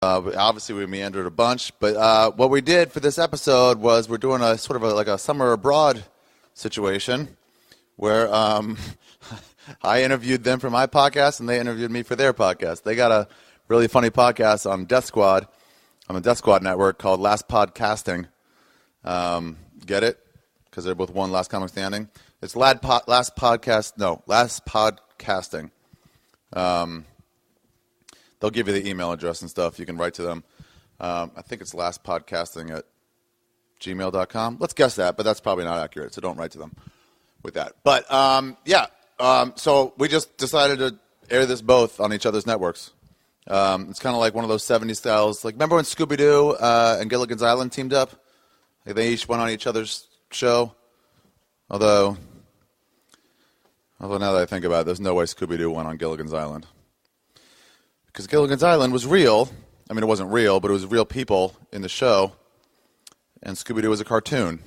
Obviously, we meandered a bunch, but what we did for this episode was we're doing a sort of like a summer abroad situation where I interviewed them for my podcast and they interviewed me for their podcast. They got a really funny podcast on Death Squad, on the Death Squad network called Last Podcasting. Get it? Because they're both one Last Comic Standing. It's Last Podcasting. They'll give you the email address and stuff. You can write to them. I think it's lastpodcasting@gmail.com. Let's guess that, but that's probably not accurate, so don't write to them with that. But, so we just decided to air this both on each other's networks. It's kind of like one of those 70s styles. Like, remember when Scooby-Doo and Gilligan's Island teamed up? Like they each went on each other's show? Although now that I think about it, there's no way Scooby-Doo went on Gilligan's Island. Because Gilligan's Island was real. I mean, it wasn't real, but it was real people in the show. And Scooby-Doo was a cartoon.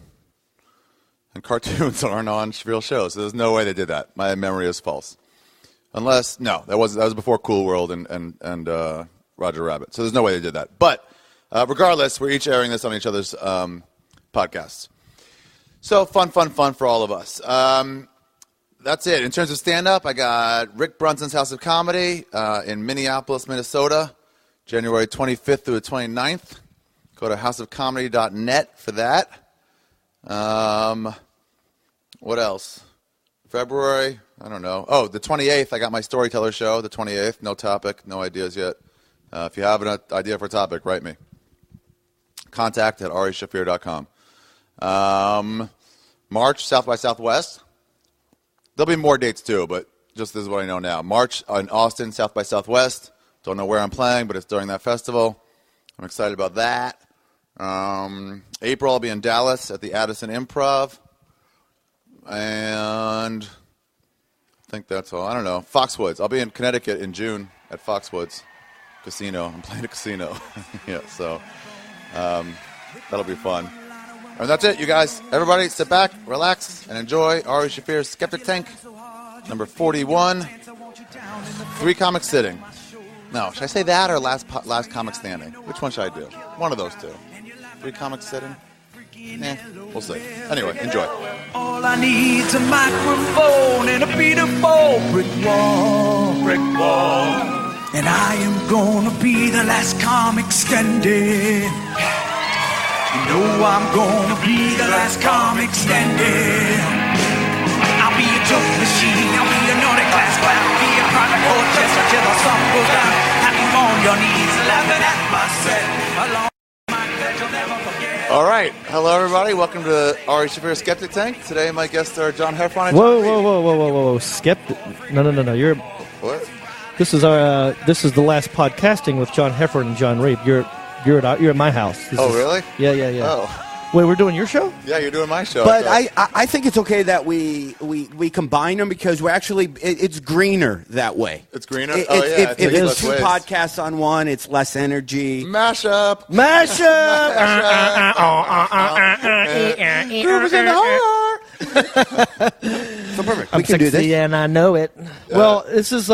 And cartoons aren't on real shows, so there's no way they did that. My memory is false. Unless, no, that was before Cool World and Roger Rabbit. So there's no way they did that. But regardless, we're each airing this on each other's podcasts. So fun for all of us. That's it. In terms of stand-up, I got Rick Brunson's House of Comedy in Minneapolis, Minnesota, January 25th through the 29th. Go to houseofcomedy.net for that. What else? February? I don't know. Oh, the 28th, I got my Storyteller show, the 28th. No topic, no ideas yet. If you have an idea for a topic, write me. Contact at arishaffir.com. March, South by Southwest. There'll be more dates, too, but just this is what I know now. March in Austin, South by Southwest. Don't know where I'm playing, but it's during that festival. I'm excited about that. April, I'll be in Dallas at the Addison Improv. And I think that's all. I don't know. Foxwoods. I'll be in Connecticut in June at Foxwoods Casino. I'm playing a casino. Yeah, so that'll be fun. And that's it, you guys. Everybody, sit back, relax, and enjoy Ari Shaffir Skeptic Tank, number 41. 3 comics sitting. No, should I say that or last comic standing? Which one should I do? One of those two. 3 comics sitting? We'll see. Anyway, enjoy. All I need's a microphone and a beautiful brick wall. Brick wall. And I am gonna be the last comic standing. You know I'm gonna be the last comic standing. I'll be a joke machine, I'll be a naughty class clown, I'll be a private orchestra till the sun goes down. Have you on your knees laughing at my set, along my bed you'll never forget. All right. Hello, everybody. Welcome to Ari Shaffir Skeptic Tank. Today, my guests are Jon Heffron and Jon Reep. Whoa. Skeptic. No. You're... What? This is the last podcasting with Jon Heffron and Jon Reep. You're at my house. Really? Yeah. Oh. Wait, we're doing your show? Yeah, you're doing my show. But I think it's okay that we combine them because we're actually it's greener that way. It's greener? If it's 2 ways. podcasts on one, it's less energy. Mashup. Groovers in the heart. So perfect. We can do this. And I know it. Well, this is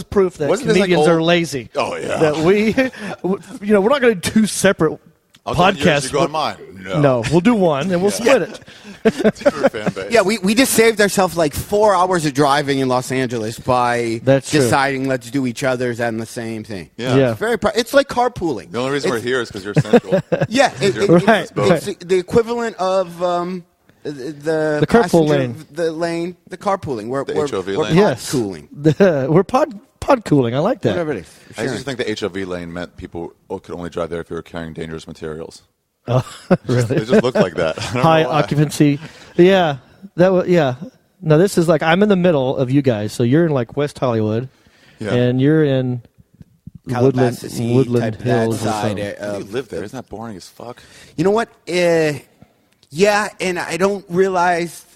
proof that comedians are lazy. Oh yeah. That we're not going to do 2 separate podcasts. You go on mine. No, we'll do one and we'll split it. Different fan base. Yeah, we just saved ourselves like 4 hours of driving in Los Angeles by deciding let's do each other's and the same thing. Yeah. It's like carpooling. The only reason we're here is because you're central. Yeah, it's the equivalent of the carpool lane. The carpooling. We're HOV lane. pod-cooling. We're pod cooling. I like that. Whatever it is. I used to think the HOV lane meant people could only drive there if you were carrying dangerous materials. Oh, really? It just looked like that. High occupancy. Yeah. No, this is like I'm in the middle of you guys. So you're in like West Hollywood, and you're in Woodland Hills. You live there. Isn't that boring as fuck? You know what? Yeah, and I don't realize,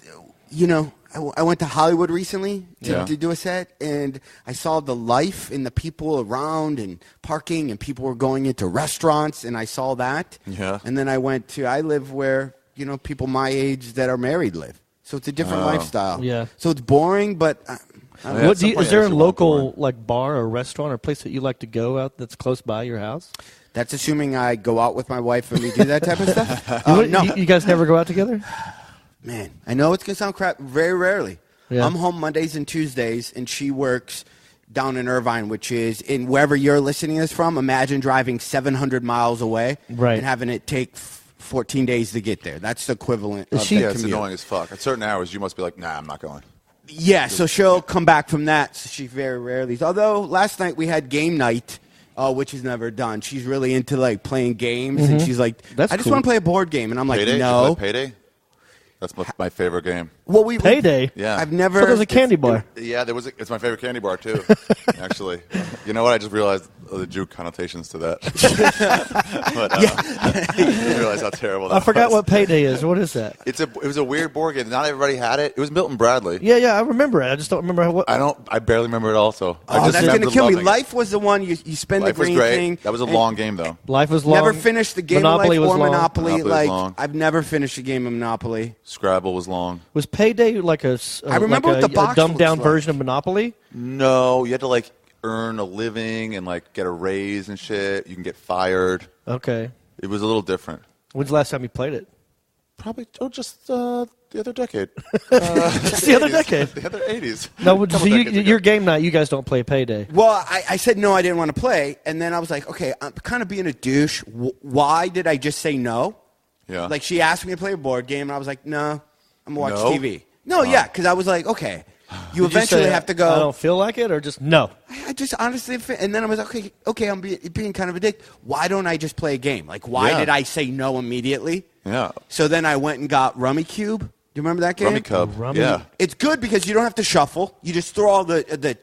I went to Hollywood recently to do a set, and I saw the life and the people around and parking, and people were going into restaurants, and I saw that. Yeah. And then I live where, people my age that are married live. So it's a different lifestyle. Yeah. So it's boring, but Is there a local like bar or restaurant or place that you like to go out that's close by your house? That's assuming I go out with my wife and we do that type of stuff. No, you guys never go out together. Man, I know it's gonna sound crap. Very rarely. Yeah. I'm home Mondays and Tuesdays, and she works down in Irvine, which is in wherever you're listening this from. Imagine driving 700 miles away and having it take 14 days to get there. That's the equivalent of the commute. It's annoying as fuck. At certain hours, you must be like, nah, I'm not going. Yeah, so she'll come back from that. So she very rarely. Although last night we had game night, which is never done. She's really into like playing games, and she's like, I just want to play a board game. And I'm like, Payday? no. You play Payday? That's my favorite game. Well, Payday? Yeah. I've never. So there's a candy bar. It's my favorite candy bar, too, actually. You know what? I just realized the Jew connotations to that. But I didn't realize how terrible that was. I forgot what Payday is. What is that? It was a weird board game. Not everybody had it. It was Milton Bradley. Yeah, I remember it. I just don't remember what. I barely remember it also. Oh, that's going to kill me. Life was the one you spend Life the green was great. thing. That was a long game, though. Life was long. Never finished the game Monopoly of Life was or long. Monopoly. Monopoly was long. I've never finished a game of Monopoly. Scrabble was long. Was Payday like a I remember like what the box a dumbed down looks like. version of Monopoly? No, you had to like earn a living and like get a raise and shit. You can get fired. Okay. It was a little different. When's the last time you played it? Probably just the other decade. Just the other decade. The other 80s. No, so your game night, you guys don't play Payday. Well, I said no, I didn't want to play, and then I was like, okay, I'm kind of being a douche. Why did I just say no? Yeah. Like she asked me to play a board game, and I was like, no, I'm gonna watch No? TV. No, yeah, because I was like, okay, you Did eventually say, have to go. I don't feel like it, or just no. I just honestly, and then I was like, okay, I'm being kind of a dick. Why don't I just play a game? Like, why did I say no immediately? Yeah. So then I went and got Rummy Cube. Do you remember that game? Rummy Cub. Yeah. It's good because you don't have to shuffle. You just throw all the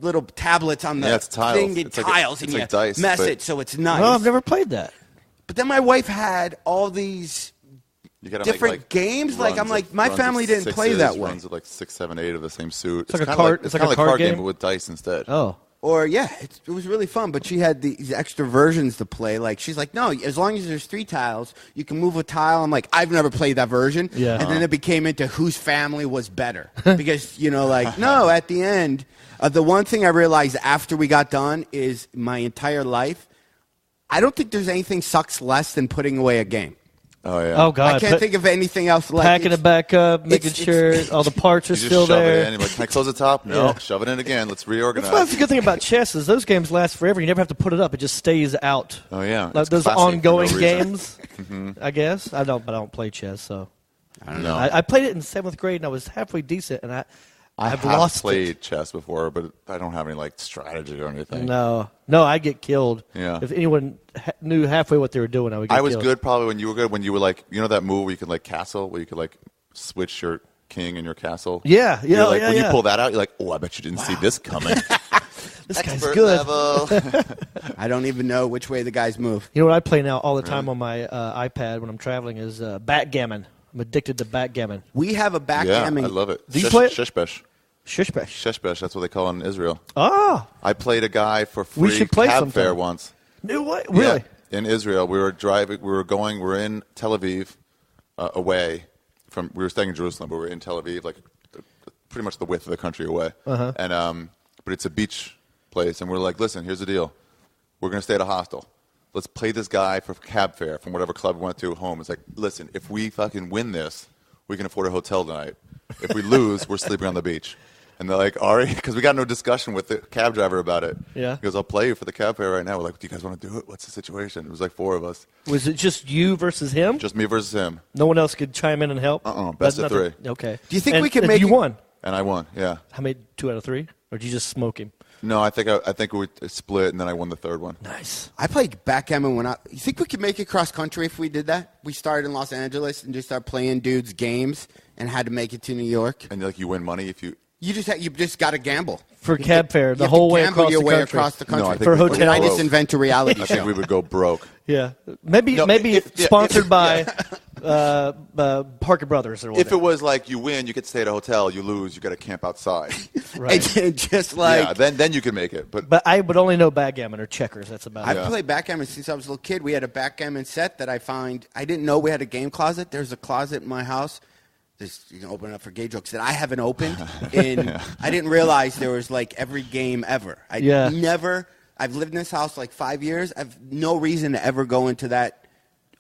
little tablets on the it's tiles. thing and It's like tiles, it's and like you dice, mess but- it so it's nice. No, I've never played that. But then my wife had all these You gotta different make, like, games. Like I'm runs like, of- my runs of family didn't play sixes, that way. Runs of like 6, 7, 8 of the same suit. It's like a kinda card- It's it's like kind a of card card game, game? but with dice instead. Oh. Or it was really fun. But she had these extra versions to play. Like she's like, no, as long as there's 3 tiles, you can move a tile. I'm like, I've never played that version. Yeah. And then it became into whose family was better because like no, at the end, the one thing I realized after we got done is my entire life, I don't think there's anything sucks less than putting away a game. Oh yeah. Oh God. I can't think of anything else like packing it back up, making sure all the parts are You just still shove there. it in. You're like, can I close the top? No. Yeah. Shove it in again. Let's reorganize. That's the good thing about chess is those games last forever. You never have to put it up; it just stays out. Oh yeah. Like It's those classy for no ongoing reason. games. I guess I don't play chess, so I don't know. I played it in 7th grade and I was halfway decent, and I've have lost played it. chess before, but I don't have any like strategy or anything. No, I get killed. Yeah. If anyone knew halfway what they were doing, I would get I was killed. good probably when you were good. When you were like, you know that move where you could like castle, where you could like switch your king and your castle. Yeah, You're like, yeah, when yeah. you pull that out, you're like, oh, I bet you didn't see this coming. This guy's Expert good. level. I don't even know which way the guys move. You know what I play now all the time on my iPad when I'm traveling is backgammon. I'm addicted to backgammon. We have a yeah, backgammon. I love it. Do you play it? Shishbesh. Shishbash. Shishbesh, that's what they call it in Israel. Ah, I played a guy for We free should play cab sometime. fare once. no way, really? Yeah, in Israel, we were driving. We were in Tel Aviv, away from. We were staying in Jerusalem, but we were in Tel Aviv, like pretty much the width of the country away. Uh-huh. And but it's a beach place, and we're like, listen, here's the deal. We're gonna stay at a hostel. Let's play this guy for cab fare from whatever club we went to home. It's like, listen, if we fucking win this, we can afford a hotel tonight. If we lose, we're sleeping on the beach. And they're like, Ari, because we got no discussion with the cab driver about it. Yeah. He goes, I'll play you for the cab fare right now. We're like, do you guys want to do it? What's the situation? It was like 4 of us. Was it just you versus him? Just me versus him. No one else could chime in and help? Best of Nothing- 3. Okay. Do you think And- we can and make you it- won? And I won, yeah. I made 2 out of 3? Or did you just smoke him? No, I think we split, and then I won the 3rd one. Nice. I played backgammon when you think we could make it cross country if we did that? We started in Los Angeles and just started playing dudes games and had to make it to New York. And like you win money if you. You just got to gamble. For You cab have to- fare, you the have to whole way gamble across your the way country. across the country. No, I think For we would hotel. I go just broke. invent a reality I show. think we would go broke. Yeah. Maybe No, sponsored by Parker Brothers or whatever. If it was like you win, you get to stay at a hotel. You lose, you got to camp outside. Right. And just like yeah, then you can make it. But I would only know backgammon or checkers. That's about I've it. played backgammon since I was a little kid. We had a backgammon set that I didn't know we had a game closet. There's a closet in my house. Just, you can open it up for gay jokes that I haven't opened. And I didn't realize there was like every game ever. I've lived in this house like 5 years. I've no reason to ever go into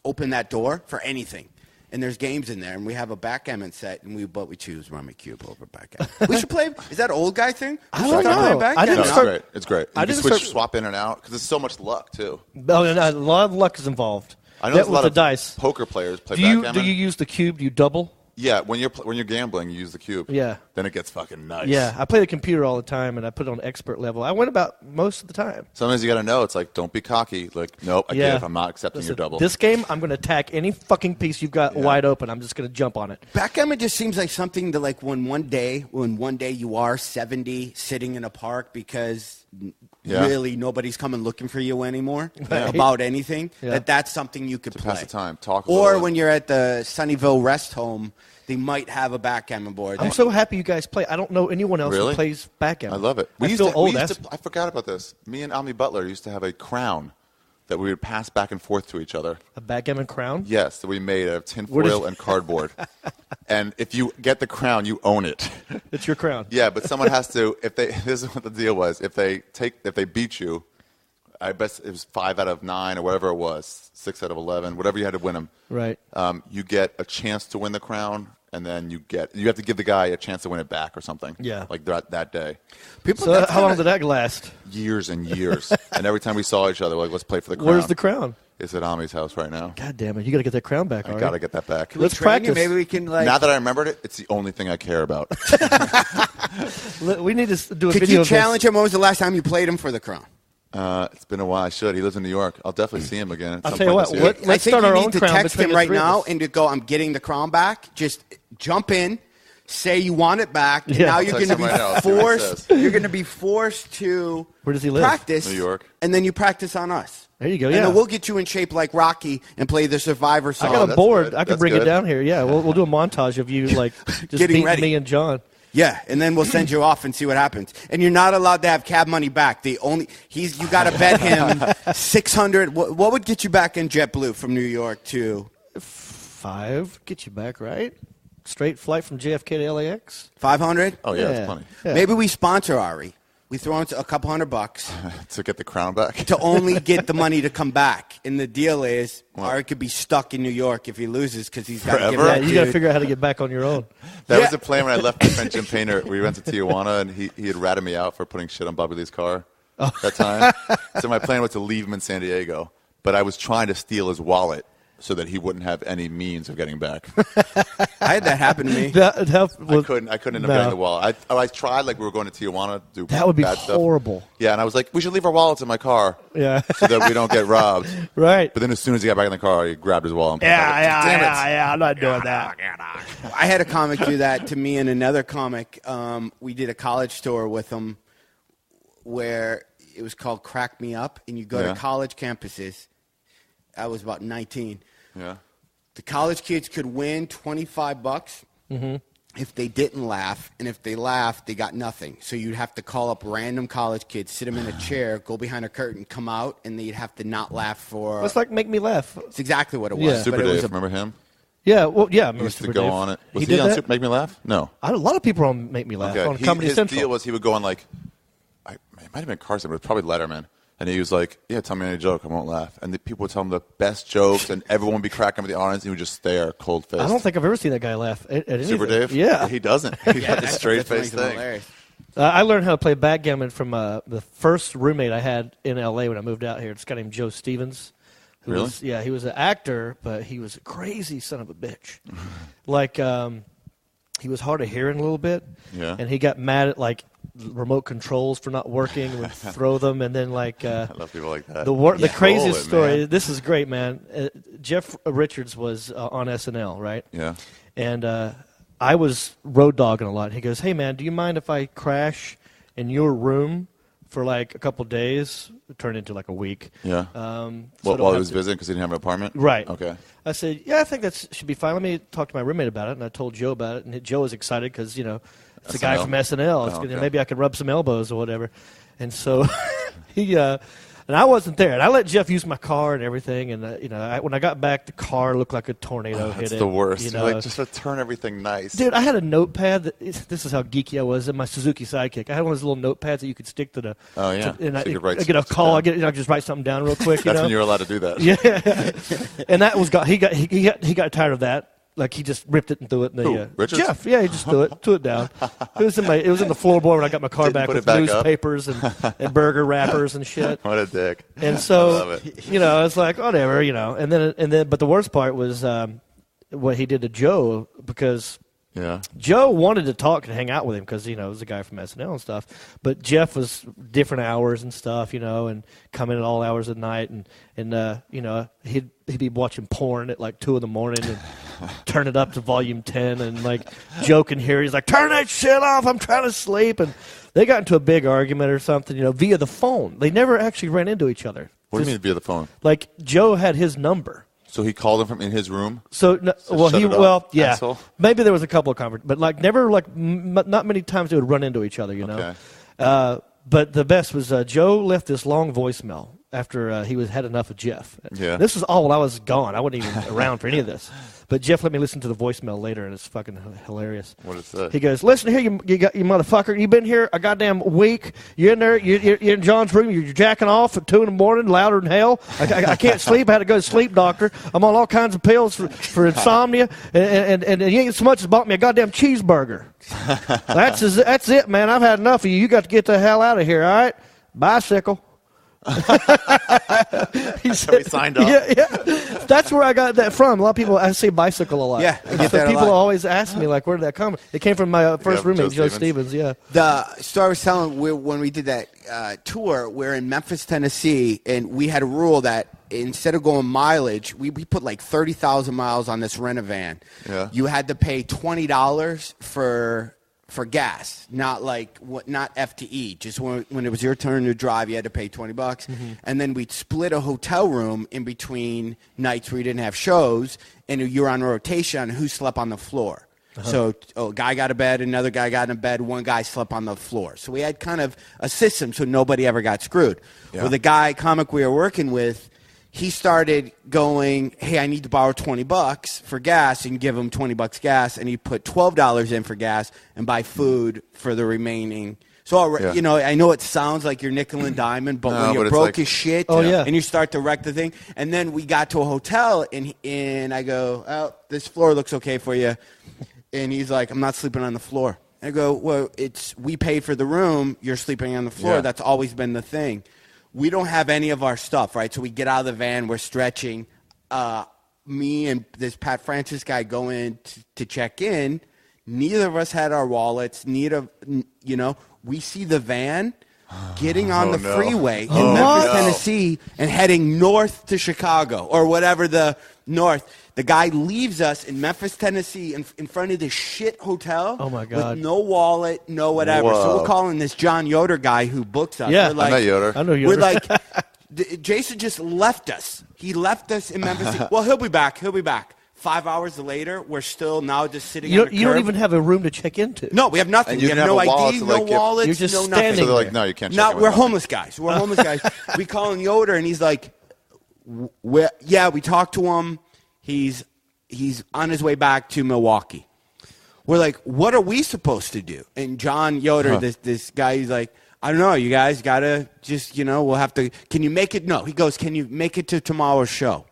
open that door for anything. And there's games in there, and we have a backgammon set, but we choose Rummy Cube over backgammon. We should play. Is that an old guy thing? I don't know. It's great. You can swap in and out because it's so much luck too. No, a lot of luck is involved. I know there's a lot of dice. Poker players play backgammon. Do you use the cube? Do you double? Yeah, when you're gambling, you use the cube. Yeah. Then it gets fucking nice. Yeah, I play the computer all the time, and I put it on expert level. I win about most of the time. Sometimes you got to know. It's like, don't be cocky. Like, nope, I can't if I'm not accepting your double. This game, I'm going to attack any fucking piece you've got wide open. I'm just going to jump on it. Backgammon just seems like something to like when one day you are 70 sitting in a park because really nobody's coming looking for you anymore about anything. Yeah. That's something you could play. Pass the time. Talk. Or when you're at the Sunnyvale rest home, they might have a backgammon board. I'm so happy you guys play. I don't know anyone else who plays backgammon. I love it. I forgot about this. Me and Ami Butler used to have a crown that we would pass back and forth to each other. A backgammon crown? Yes, that we made out of tinfoil and cardboard. And if you get the crown, you own it. It's your crown. Yeah, but someone has to. This is what the deal was. If they beat you, I bet it was 5 out of 9 or whatever it was, 6 out of 11, whatever you had to win them. Right. You get a chance to win the crown. And then you have to give the guy a chance to win it back or something. Yeah. Like that day. How long did that last? Years and years. And every time we saw each other, like, let's play for the crown. Where's the crown? It's at Ami's house right now. God damn it. You got to get that crown back, I got to get that back. Let's practice. Maybe we can, like... Now that I remembered it, it's the only thing I care about. We need to do a video. Could you challenge him? When was the last time you played him for the crown? It's been a while. I should. He lives in New York. I'll definitely see him again. I'll tell you what. Let's start our own crown. I think you need to text him right now and to go, I'm getting the crown back. Just jump in, say you want it back. And now you're going to be forced. You're going to be forced to Where does he live? Practice. New York. And then you practice on us. There you go. And then we'll get you in shape like Rocky and play the Survivor song. I got a board. I can bring it down here. Yeah, we'll do a montage of you like just beating me and John. Yeah, and then we'll send you off and see what happens. And you're not allowed to have cab money back. You got to bet him $600. What would get you back in JetBlue from New York to 5? Get you back, right? Straight flight from JFK to LAX. 500? Oh yeah, that's plenty. Yeah. Maybe we sponsor Ari. We throw in a couple $100 to get the crown back. To only get the money to come back. And the deal is, Ari could be stuck in New York if he loses because he's got to give you got to figure out how to get back on your own. That was the plan when I left my friend Jim Painter. We went to Tijuana, and he had ratted me out for putting shit on Bobby Lee's car that time. So my plan was to leave him in San Diego, but I was trying to steal his wallet so that he wouldn't have any means of getting back. I had that happen to me. I couldn't end up getting the wallet. I tried, like we were going to Tijuana to do that would be bad horrible. Stuff. Yeah, and I was like, we should leave our wallets in my car. Yeah. So that we don't get robbed. Right. But then as soon as he got back in the car, he grabbed his wallet and put Yeah, I'm not doing that. I had a comic do that to me and another comic. We did a college tour with him where it was called Crack Me Up, and you go to college campuses. I was about 19. Yeah. The college kids could win $25 if they didn't laugh, and if they laughed, they got nothing. So you'd have to call up random college kids, sit them in a chair, go behind a curtain, come out, and they'd have to not laugh for... It's like Make Me Laugh. It's exactly what it was. Yeah. Super Dave, remember him? Yeah, well, yeah. He used to go on it. Was he on Super Make Me Laugh? No. A lot of people on Make Me Laugh on Comedy Central. His deal was he would go on like... It might have been Carson, but it was probably Letterman. And he was like, yeah, tell me any joke, I won't laugh. And the people would tell him the best jokes, and everyone would be cracking with the audience, and he would just stare cold-faced. I don't think I've ever seen that guy laugh at anything. Super Dave? Yeah. He doesn't. He got the straight-faced thing. I learned how to play backgammon from the first roommate I had in L.A. when I moved out here. It's a guy named Joe Stevens. Really? He was an actor, but he was a crazy son of a bitch. Like, he was hard of hearing a little bit. Yeah. And he got mad at, like, remote controls for not working, would throw them, and then like I love people like that. The craziest story. Man. This is great, man. Jeff Richards was on SNL, right? Yeah. And I was road dogging a lot. He goes, "Hey, man, do you mind if I crash in your room for like a couple days?" It turned into like a week. Yeah. While he was visiting because he didn't have an apartment. Right. Okay. I said, "Yeah, I think that should be fine. Let me talk to my roommate about it." And I told Joe about it, and Joe was excited because it's a guy from SNL. Maybe I could rub some elbows or whatever. And so And I wasn't there. And I let Jeff use my car and everything. And, when I got back, the car looked like a tornado hit it. That's the worst. You like, just to turn everything nice. Dude, I had a notepad. This is how geeky I was in my Suzuki Sidekick. I had one of those little notepads that you could stick to the. Oh, yeah. I get a call. I just write something down real quick. That's when you're allowed to do that. Yeah. And that was he got tired of that. Like he just ripped it and threw it in the Richards? Jeff. Yeah, he just threw it down. It was in the floorboard when I got my car back with newspapers and burger wrappers and shit. What a dick. And so it's like whatever, and then but the worst part was what he did to Joe, because Joe wanted to talk and hang out with him because it was a guy from SNL and stuff. But Jeff was different hours and stuff, and come in at all hours of the night, and he'd be watching porn at like 2 a.m. and turn it up to volume 10 and like joking here. He's like, turn that shit off. I'm trying to sleep. And they got into a big argument or something, via the phone. They never actually ran into each other. What do you mean via the phone? Like Joe had his number. So he called him from in his room. Yeah. Asshole. Maybe there was a couple of conversations, but like never, not many times they would run into each other. Okay. But the best was Joe left this long voicemail after he had enough of Jeff. Yeah. This was all when I was gone. I wasn't even around for any of this. But Jeff let me listen to the voicemail later, and it's fucking hilarious. What is that? He goes, listen here, you motherfucker. You been here a goddamn week. You're in there. You're in John's room. You're jacking off at 2 a.m, louder than hell. I can't sleep. I had to go to the sleep doctor. I'm on all kinds of pills for insomnia. And you ain't so much as bought me a goddamn cheeseburger. That's it, man. I've had enough of you. You got to get the hell out of here, all right? Bicycle. He signed up. Yeah. That's where I got that from. A lot of people, I say bicycle a lot. Yeah, I get that people a lot. always ask me, like, where did that come from? It came from my first roommate, Joe Stevens. Yeah. The story I was telling, when we did that tour, we're in Memphis, Tennessee, and we had a rule that instead of going mileage, we put like 30,000 miles on this rent-a-van. Yeah. You had to pay $20 for gas, not FTE. Just when it was your turn to drive, you had to pay $20. Mm-hmm. And then we'd split a hotel room in between nights where you didn't have shows, and you were on rotation on who slept on the floor. Uh-huh. So a guy got a bed, another guy got in a bed, one guy slept on the floor. So we had kind of a system so nobody ever got screwed. Yeah. Well, the comic we were working with, he started going, hey, I need to borrow $20 for gas, and give him $20 gas, and he put $12 in for gas and buy food for the remaining. So, I know it sounds like you're nickel and diamond, but when you're broke as shit, and you start to wreck the thing. And then we got to a hotel, and I go, oh, this floor looks okay for you. And he's like, I'm not sleeping on the floor. I go, well, we paid for the room, you're sleeping on the floor. Yeah. That's always been the thing. We don't have any of our stuff, right? So we get out of the van, we're stretching. Me and this Pat Francis guy go in to check in. Neither of us had our wallets. We see the van getting on the freeway in Memphis, Tennessee, and heading north to Chicago or whatever the north. The guy leaves us in Memphis, Tennessee, in front of this shit hotel. Oh, my God. With no wallet, no whatever. Whoa. So we're calling this John Yoder guy who books us. Yeah, I met Yoder. I know Yoder. We're like, Jason just left us. He left us in Memphis. Well, he'll be back. 5 hours later, we're still now just sitting on the curb. You don't even have a room to check into. No, we have nothing. And We have no ID, no wallets, You're just no standing nothing. So they're like, no, you can't check in with We're nothing. homeless guys. We're homeless guys. We call him Yoder, and he's like, we talked to him. He's on his way back to Milwaukee. We're like, what are we supposed to do? And John Yoder, this guy, he's like, I don't know. You guys got to just, we'll have to. Can you make it? No. He goes, can you make it to tomorrow's show?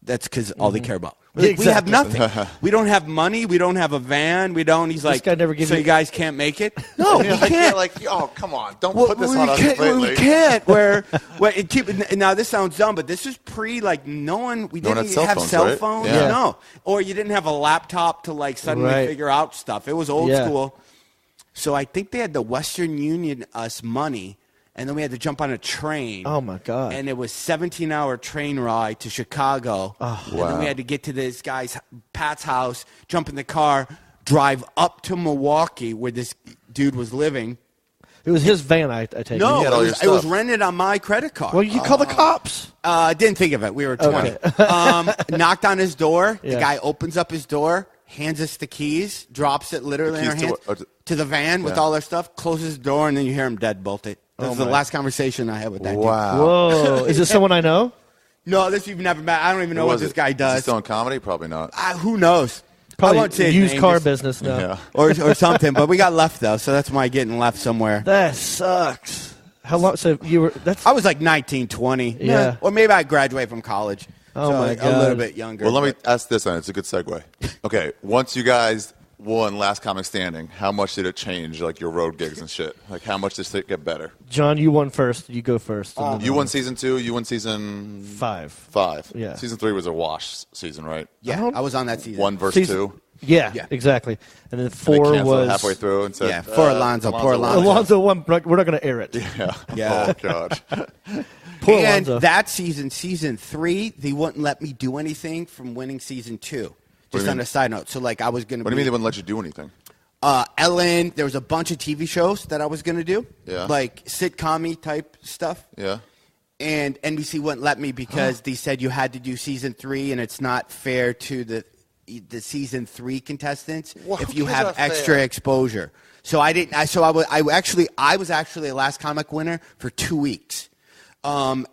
That's because all they care about. Like, we have nothing. We don't have money. We don't have a van. We don't. He's like, guy never gives so you- you guys can't make it? No, we can't. Oh, come on. Don't put this on us completely. We can't. Now, this sounds dumb, but this is pre, no one, we didn't had have cell right? phones. Yeah. No. Or you didn't have a laptop to, suddenly figure out stuff. It was old school. So I think they had the Western Union us money, and then we had to jump on a train. Oh, my God. And it was 17-hour train ride to Chicago. Oh, and then we had to get to this guy's, Pat's house, jump in the car, drive up to Milwaukee where this dude was living. It was his van, I take No, You had all your it was stuff. rented on my credit card. Well, you call the cops. Didn't think of it. We were 20. Okay. Knocked on his door. Yeah. The guy opens up his door, hands us the keys, drops it literally in our keys hands to to the van with all our stuff, closes the door, and then you hear him deadbolt it. This is the last conversation I had with that dude. Whoa. Is this someone I know? No, this you've never met. I don't even know what this guy does. Is he still in comedy? Probably not. Who knows? Probably I won't say his used name, car just- business now. Yeah. or something. But we got left though, so that's my getting left somewhere. That sucks. How long? So you were? That's. I was like 19, 20. Yeah. Or maybe I graduated from college. Oh, so my a God. little bit younger. Well, let me ask this, and it's a good segue. Okay, once you guys won Last Comic Standing, how much did it change, like your road gigs and shit? Like, how much did it get better? John, you won first. You go first. You won season 2. You won season 5. Yeah. Season 3 was a wash season, right? Yeah, I was on that season. 1 versus 2. Yeah, Yeah. exactly. And then And they 4 canceled was halfway through and said, Yeah, for Alonzo. Poor won. Alonzo. Alonzo won. We're not going to air it. Yeah. Yeah. Oh God. Poor And Alonzo. that season 3, they wouldn't let me do anything from winning season 2. do you Just on mean? a side note. So, like, I was going to What do you mean they wouldn't let you do anything? Ellen, there was a bunch of TV shows that I was going to do. Yeah. Like sitcom-y type stuff. Yeah. And NBC wouldn't let me because they said you had to do season 3, and it's not fair to the season 3 contestants Well, if you who cares have about extra fair? exposure. So I didn't. I was actually a Last Comic winner for 2 weeks, and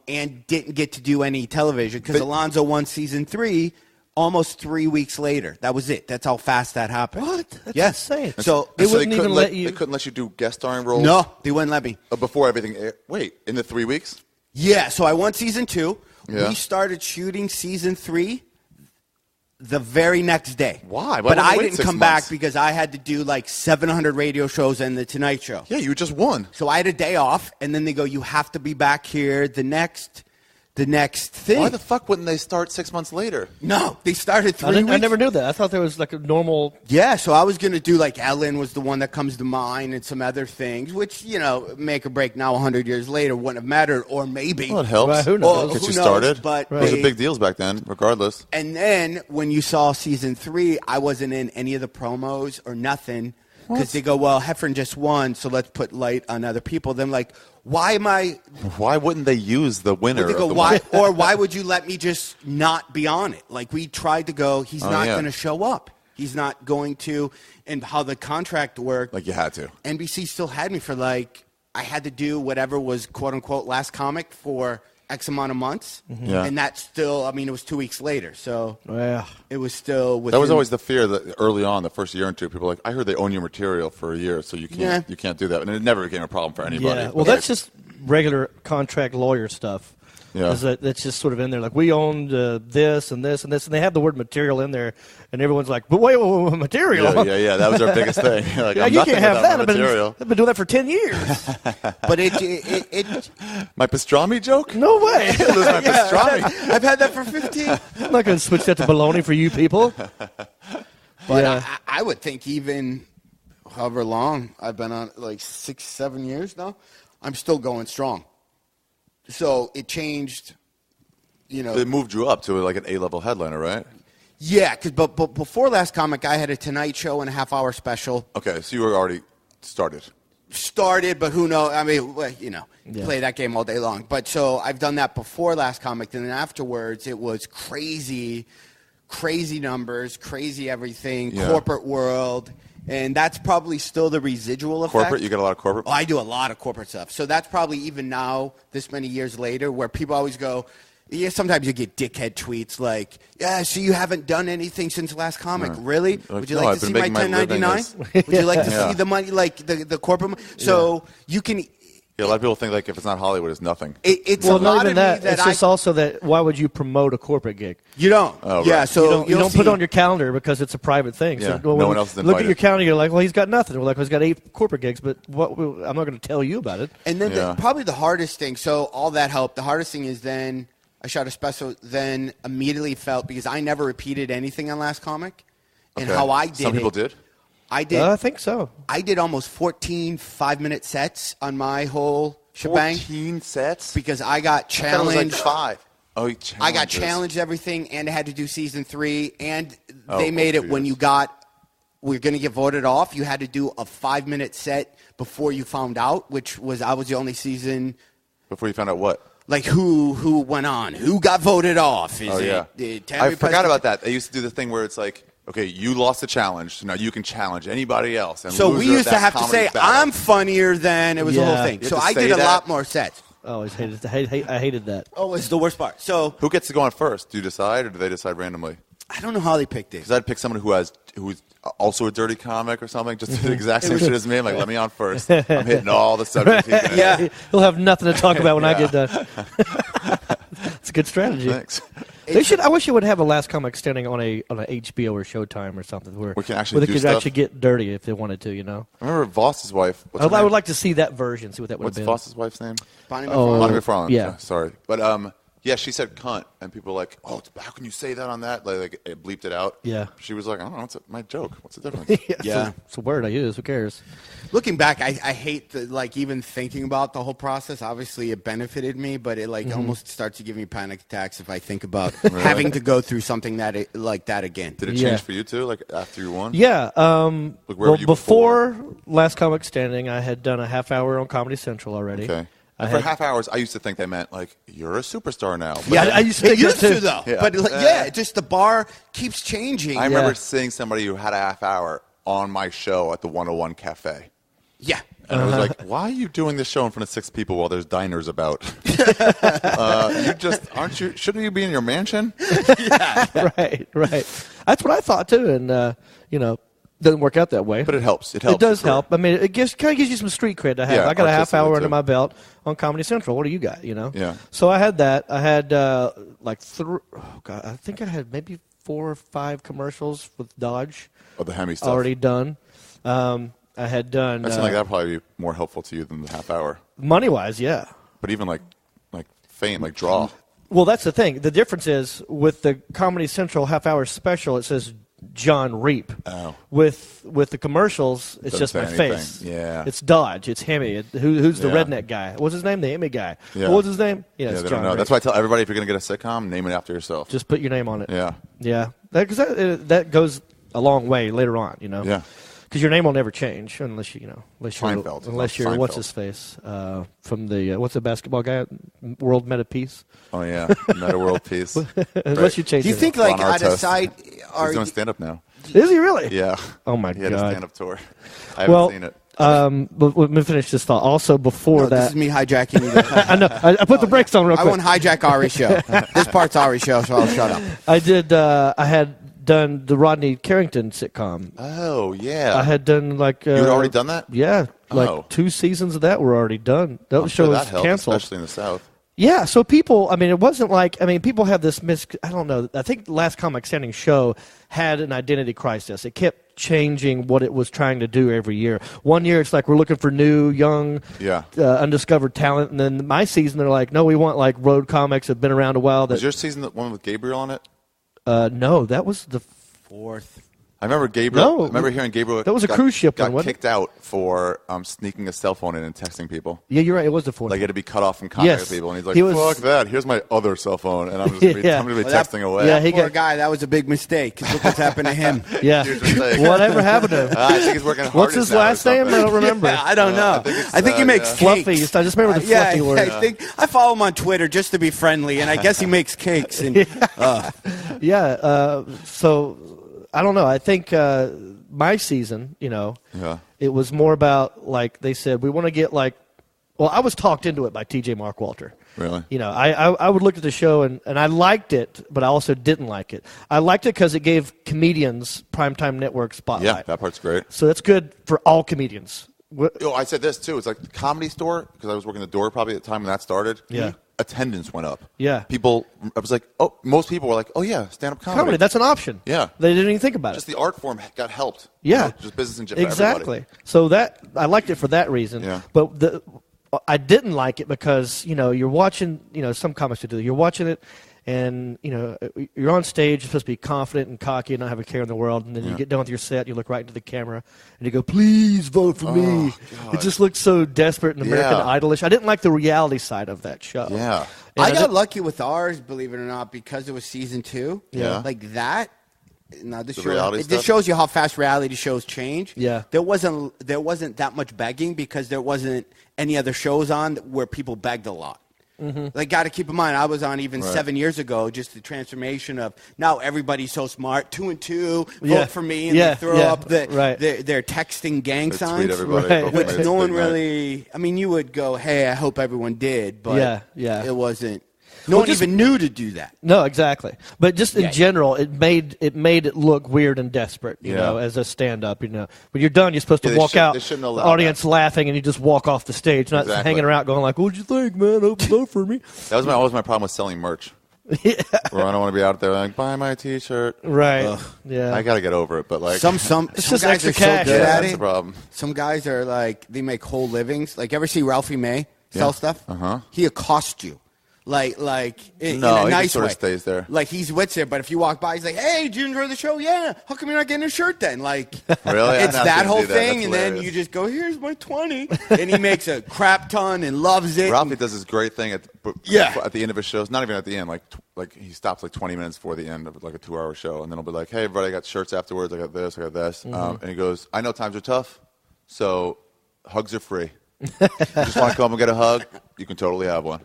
didn't get to do any television because But- Alonzo won season 3 almost 3 weeks later. That was it. That's how fast that happened. What? That's Yeah. insane. So They So wouldn't couldn't even let you. They couldn't let you do guest starring roles. no, they wouldn't let me. Before everything aired. Wait, in the 3 weeks? Yeah, so I won season 2. Yeah. We started shooting season 3 the very next day. Why? Why But wouldn't I you wait didn't 6 come months? back because I had to do like 700 radio shows and the Tonight Show. Yeah, you just won. So I had a day off, and then they go, you have to be back here the next thing. Why the fuck wouldn't they start 6 months later? No, they started 3 I weeks. never knew that. I thought there was like a normal. Yeah, so I was going to do like Ellen was the one that comes to mind and some other things, which, make or break now 100 years later wouldn't have mattered, or maybe. Well, it helps. Well, who knows? Well, Gets who you knows, started. but Those they- are big deals back then, regardless. And then when you saw season 3, I wasn't in any of the promos or nothing because they go, well, Heffron just won, so let's put light on other people. Then like, why am I? Why wouldn't they use the winner? They go, of the why? Or why would you let me just not be on it? Like we tried to go, he's not yeah. going to show up. He's not going to. And how the contract worked. Like you had to. NBC still had me for like I had to do whatever was quote unquote Last Comic for X amount of months, Yeah. and that's still. I mean, it was 2 weeks later, so Yeah. it was still. That was within- always the fear that early on, the first year or two, people were like, I heard they own your material for a year, so you can't do that. And it never became a problem for anybody. Yeah. Well, that's just regular contract lawyer stuff. Yeah. That's just sort of in there. Like, we owned this and this and this, and they have the word material in there, and everyone's like, but wait, material? Yeah. That was our biggest thing. Like, Yeah, I'm you nothing can't have without that. my material. I've been doing that for 10 years. But it My pastrami joke? No way. Lose my pastrami. I've had that for 15. I'm not going to switch that to baloney for you people. But Yeah. I would think even however long I've been on, like 6-7 years now, I'm still going strong. So it changed, It moved you up to like an A-level headliner, right? Yeah, but before Last Comic, I had a Tonight Show and a half-hour special. Okay, so you were already started. But who knows? I mean, play that game all day long. But so I've done that before Last Comic, and then afterwards it was crazy numbers, crazy everything, corporate world, and that's probably still the residual effect. Corporate? You get a lot of corporate? Oh, I do a lot of corporate stuff. So that's probably even now, this many years later, where people always go, yeah, sometimes you get dickhead tweets like, yeah, so you haven't done anything since Last Comic. Really? Like, Would you no, like I've to see been my making my living 1099? as- Would you like to Yeah. see the money, like the corporate money? So you can... Yeah, a lot of people think like if it's not Hollywood, it's nothing. It's Well, a not lot even of that. me that It's just also that why would you promote a corporate gig? You don't. Oh, Yeah, right. so You don't put see- it on your calendar because it's a private thing. Yeah, So no one else is look at invited. your calendar. You're like, well, he's got nothing. We're like, well, he's got 8 corporate gigs, but I'm not going to tell you about it. And then Yeah. probably the hardest thing, so all that helped. The hardest thing is then I shot a special, then immediately felt, because I never repeated anything on Last Comic, and Okay. how I did Some people did. I did. I think so. I did almost 14 5-minute sets on my whole shebang 14 sets? because I got I thought it was challenged. like 5. Oh, I got challenged everything, and I had to do season 3, and they Oh, made it yes. when we're going to get voted off. You had to do a 5-minute set before you found out, which was I was the only season. Before you found out what? Like who went on, who got voted off? Is Oh, yeah. Tammy I forgot Preston- about that. They used to do the thing where it's like, okay, you lost the challenge, so now you can challenge anybody else. And so we used to have to say, battle. I'm funnier than, it was the whole thing. So I did a lot more sets. I always hated I hated that. Oh, it's the worst part. So who gets to go on first? Do you decide, or do they decide randomly? I don't know how they picked it. Because I'd pick someone who's also a dirty comic or something, just the exact same shit as me. I'm like, let me on first. I'm hitting all the subjects. Yeah. He'll have nothing to talk about when I get done. It's a good strategy. Thanks. I wish you would have a Last Comic Standing on a HBO or Showtime or something where we can actually they could actually get dirty if they wanted to. I remember Voss's wife. I would like to see that version. See what that would have been. What's Voss's wife's name? Bonnie McFarlane. Bonnie McFarlane. Yeah. Sorry, but yeah, she said cunt, and people were like, oh, how can you say that on that? Like it bleeped it out. Yeah. She was like, I don't know, it's my joke. What's the difference? Yeah. It's a word I use. Who cares? Looking back, I hate even thinking about the whole process. Obviously, it benefited me, but it almost starts to give me panic attacks if I think about having to go through something like that again. Did it change for you too? Like after you won? Yeah. Where were you before Last Comic Standing, I had done a half hour on Comedy Central already. Okay. For half hours, I used to think they meant like you're a superstar now. But Yeah, I used to think that too, though. Yeah. But just the bar keeps changing. I remember seeing somebody who had a half hour on my show at the 101 Cafe. Yeah. And I was like, why are you doing this show in front of 6 people while there's diners about? Shouldn't you be in your mansion? Yeah. Right. That's what I thought too, and doesn't work out that way. But it helps. It helps. It does help. I mean, it kind of gives you some street cred to have. Yeah, I got a half hour under too. my belt on Comedy Central. What do you got? Yeah. So I had that. I had I think I had maybe 4 or 5 commercials with Dodge. Oh, the Hemi stuff. Already done. I had done. That seemed like that would probably be more helpful to you than the half hour. Money-wise, yeah. But even like fame, like draw. Well, that's the thing. The difference is with the Comedy Central half-hour special, it says Jon Reep. Oh. With the commercials, it's Doesn't just say my anything. face. Yeah. It's Dodge. It's Hemi. Who's the Yeah. redneck guy? What's his name? The Hemi guy. Yeah. What was his name? Yeah, It's they Jon don't know. Reep. That's why I tell everybody, if you're going to get a sitcom, name it after yourself. Just put your name on it. Yeah. Yeah. Because that goes a long way later on, Yeah. Because your name will never change unless you're Seinfeld. what's his face from the what's the basketball guy, World Meta Peace. Oh yeah, Meta World Peace. Unless you change. Do you it. think Ron out of Artest. sight? He's doing stand up now. Is he really? Yeah. Oh my He had a God. stand up tour. I haven't seen it. But let me finish this thought. Also, before This that, is me hijacking you. I know I put the brakes on real I quick. won't hijack Ari's show. This part's Ari's show, so I'll shut up. I did. I had done the Rodney Carrington sitcom. Oh yeah. I had done like. You had already done that? Yeah, like Oh. 2 seasons of that were already done. That I'm show sure was that helped, canceled. especially in the South. Yeah, so people, I mean, it wasn't like, I mean, people have this I don't know, I think the Last Comic Standing show had an identity crisis. It kept changing what it was trying to do every year. One year it's like we're looking for new, young, undiscovered talent, and then my season they're like, no, we want like road comics that have been around a while. Was your season the one with Gabriel on it? No, that was the 4th. I remember Gabriel. No, I remember hearing Gabriel. that was a cruise ship one, got wasn't it? kicked out for sneaking a cell phone in and texting people. Yeah, you're right, it was the 4th. Like, he had to be cut off from contact with people. And he's like, fuck that. Here's my other cell phone. And I'm just I'm going to be texting away. Yeah, Poor guy, that was a big mistake. 'Cause look what's happened to him. Yeah. Huge mistake. Whatever happened to him? I think he's working hard. What's his last name? I don't remember. Yeah, I don't know. I think he makes Fluffy. cakes. I just remember the fluffy word. I think I follow him on Twitter just to be friendly, and I guess he makes cakes. And so I don't know. I think my season, it was more about, like they said, we want to get like, well, I was talked into it by T.J. Mark Walter. Really? I would look at the show and I liked it, but I also didn't like it. I liked it because it gave comedians primetime network spotlight. Yeah, that part's great. So that's good for all comedians. I said this too. It's like the Comedy Store, because I was working the door probably at the time when that started. Yeah. Attendance went up. Yeah. People, I was like, most people were like, oh yeah, stand-up comedy. That's an option. Yeah. They didn't even think about Just it. the art form got helped. Yeah. Just business and for exactly. everybody. So that I liked it for that reason. Yeah. But I didn't like it because you're watching. Some comics do. You're watching it, and you're on stage. You're supposed to be confident and cocky and not have a care in the world. And then you get done with your set. You look right into the camera and you go, "Please vote for me." God. It just looked so desperate and American Idolish. I didn't like the reality side of that show. Yeah. And I got lucky with ours, believe it or not, because it was season 2. Yeah. Like that. Now this reality this stuff? shows you how fast reality shows change. Yeah. There wasn't that much begging because there wasn't any other shows on where people begged a lot. Like, got to keep in mind, I was on even 7 years ago, just the transformation of now everybody's so smart, 2 and 2, vote for me, and they throw up their texting gang signs, which no one really, I mean, you would go, hey, I hope everyone did, but it wasn't. No one even knew to do that. No, exactly. But just in general, it made it look weird and desperate, you know, as a stand-up, you know. When you're done, you're supposed to walk out, the audience laughing, and you just walk off the stage, not hanging around going like, what'd you think, man? Open up for me. That was always my problem with selling merch. Where I don't want to be out there like, buy my T-shirt. Right. Yeah. I got to get over it, but like some it's just guys extra are cash. so good at that's it. the problem. Some guys are like, they make whole livings. Like, ever see Ralphie May sell stuff? Uh-huh. He accosts you. Like in no, a nice he sort way. of stays there. Like, he's with there, but if you walk by, he's like, "Hey, did you enjoy the show? Yeah. How come you're not getting a shirt then?" Like, really? It's that whole thing, and hilarious. then you just go, "Here's my 20," and he makes a crap ton and loves it. Ralphie does this great thing at the end of his shows. Not even at the end. Like he stops like 20 minutes before the end of like a 2-hour show, and then he'll be like, "Hey, everybody, I got shirts afterwards. I got this. I got this." And he goes, "I know times are tough, so hugs are free. You just want to come and get a hug, you can totally have one."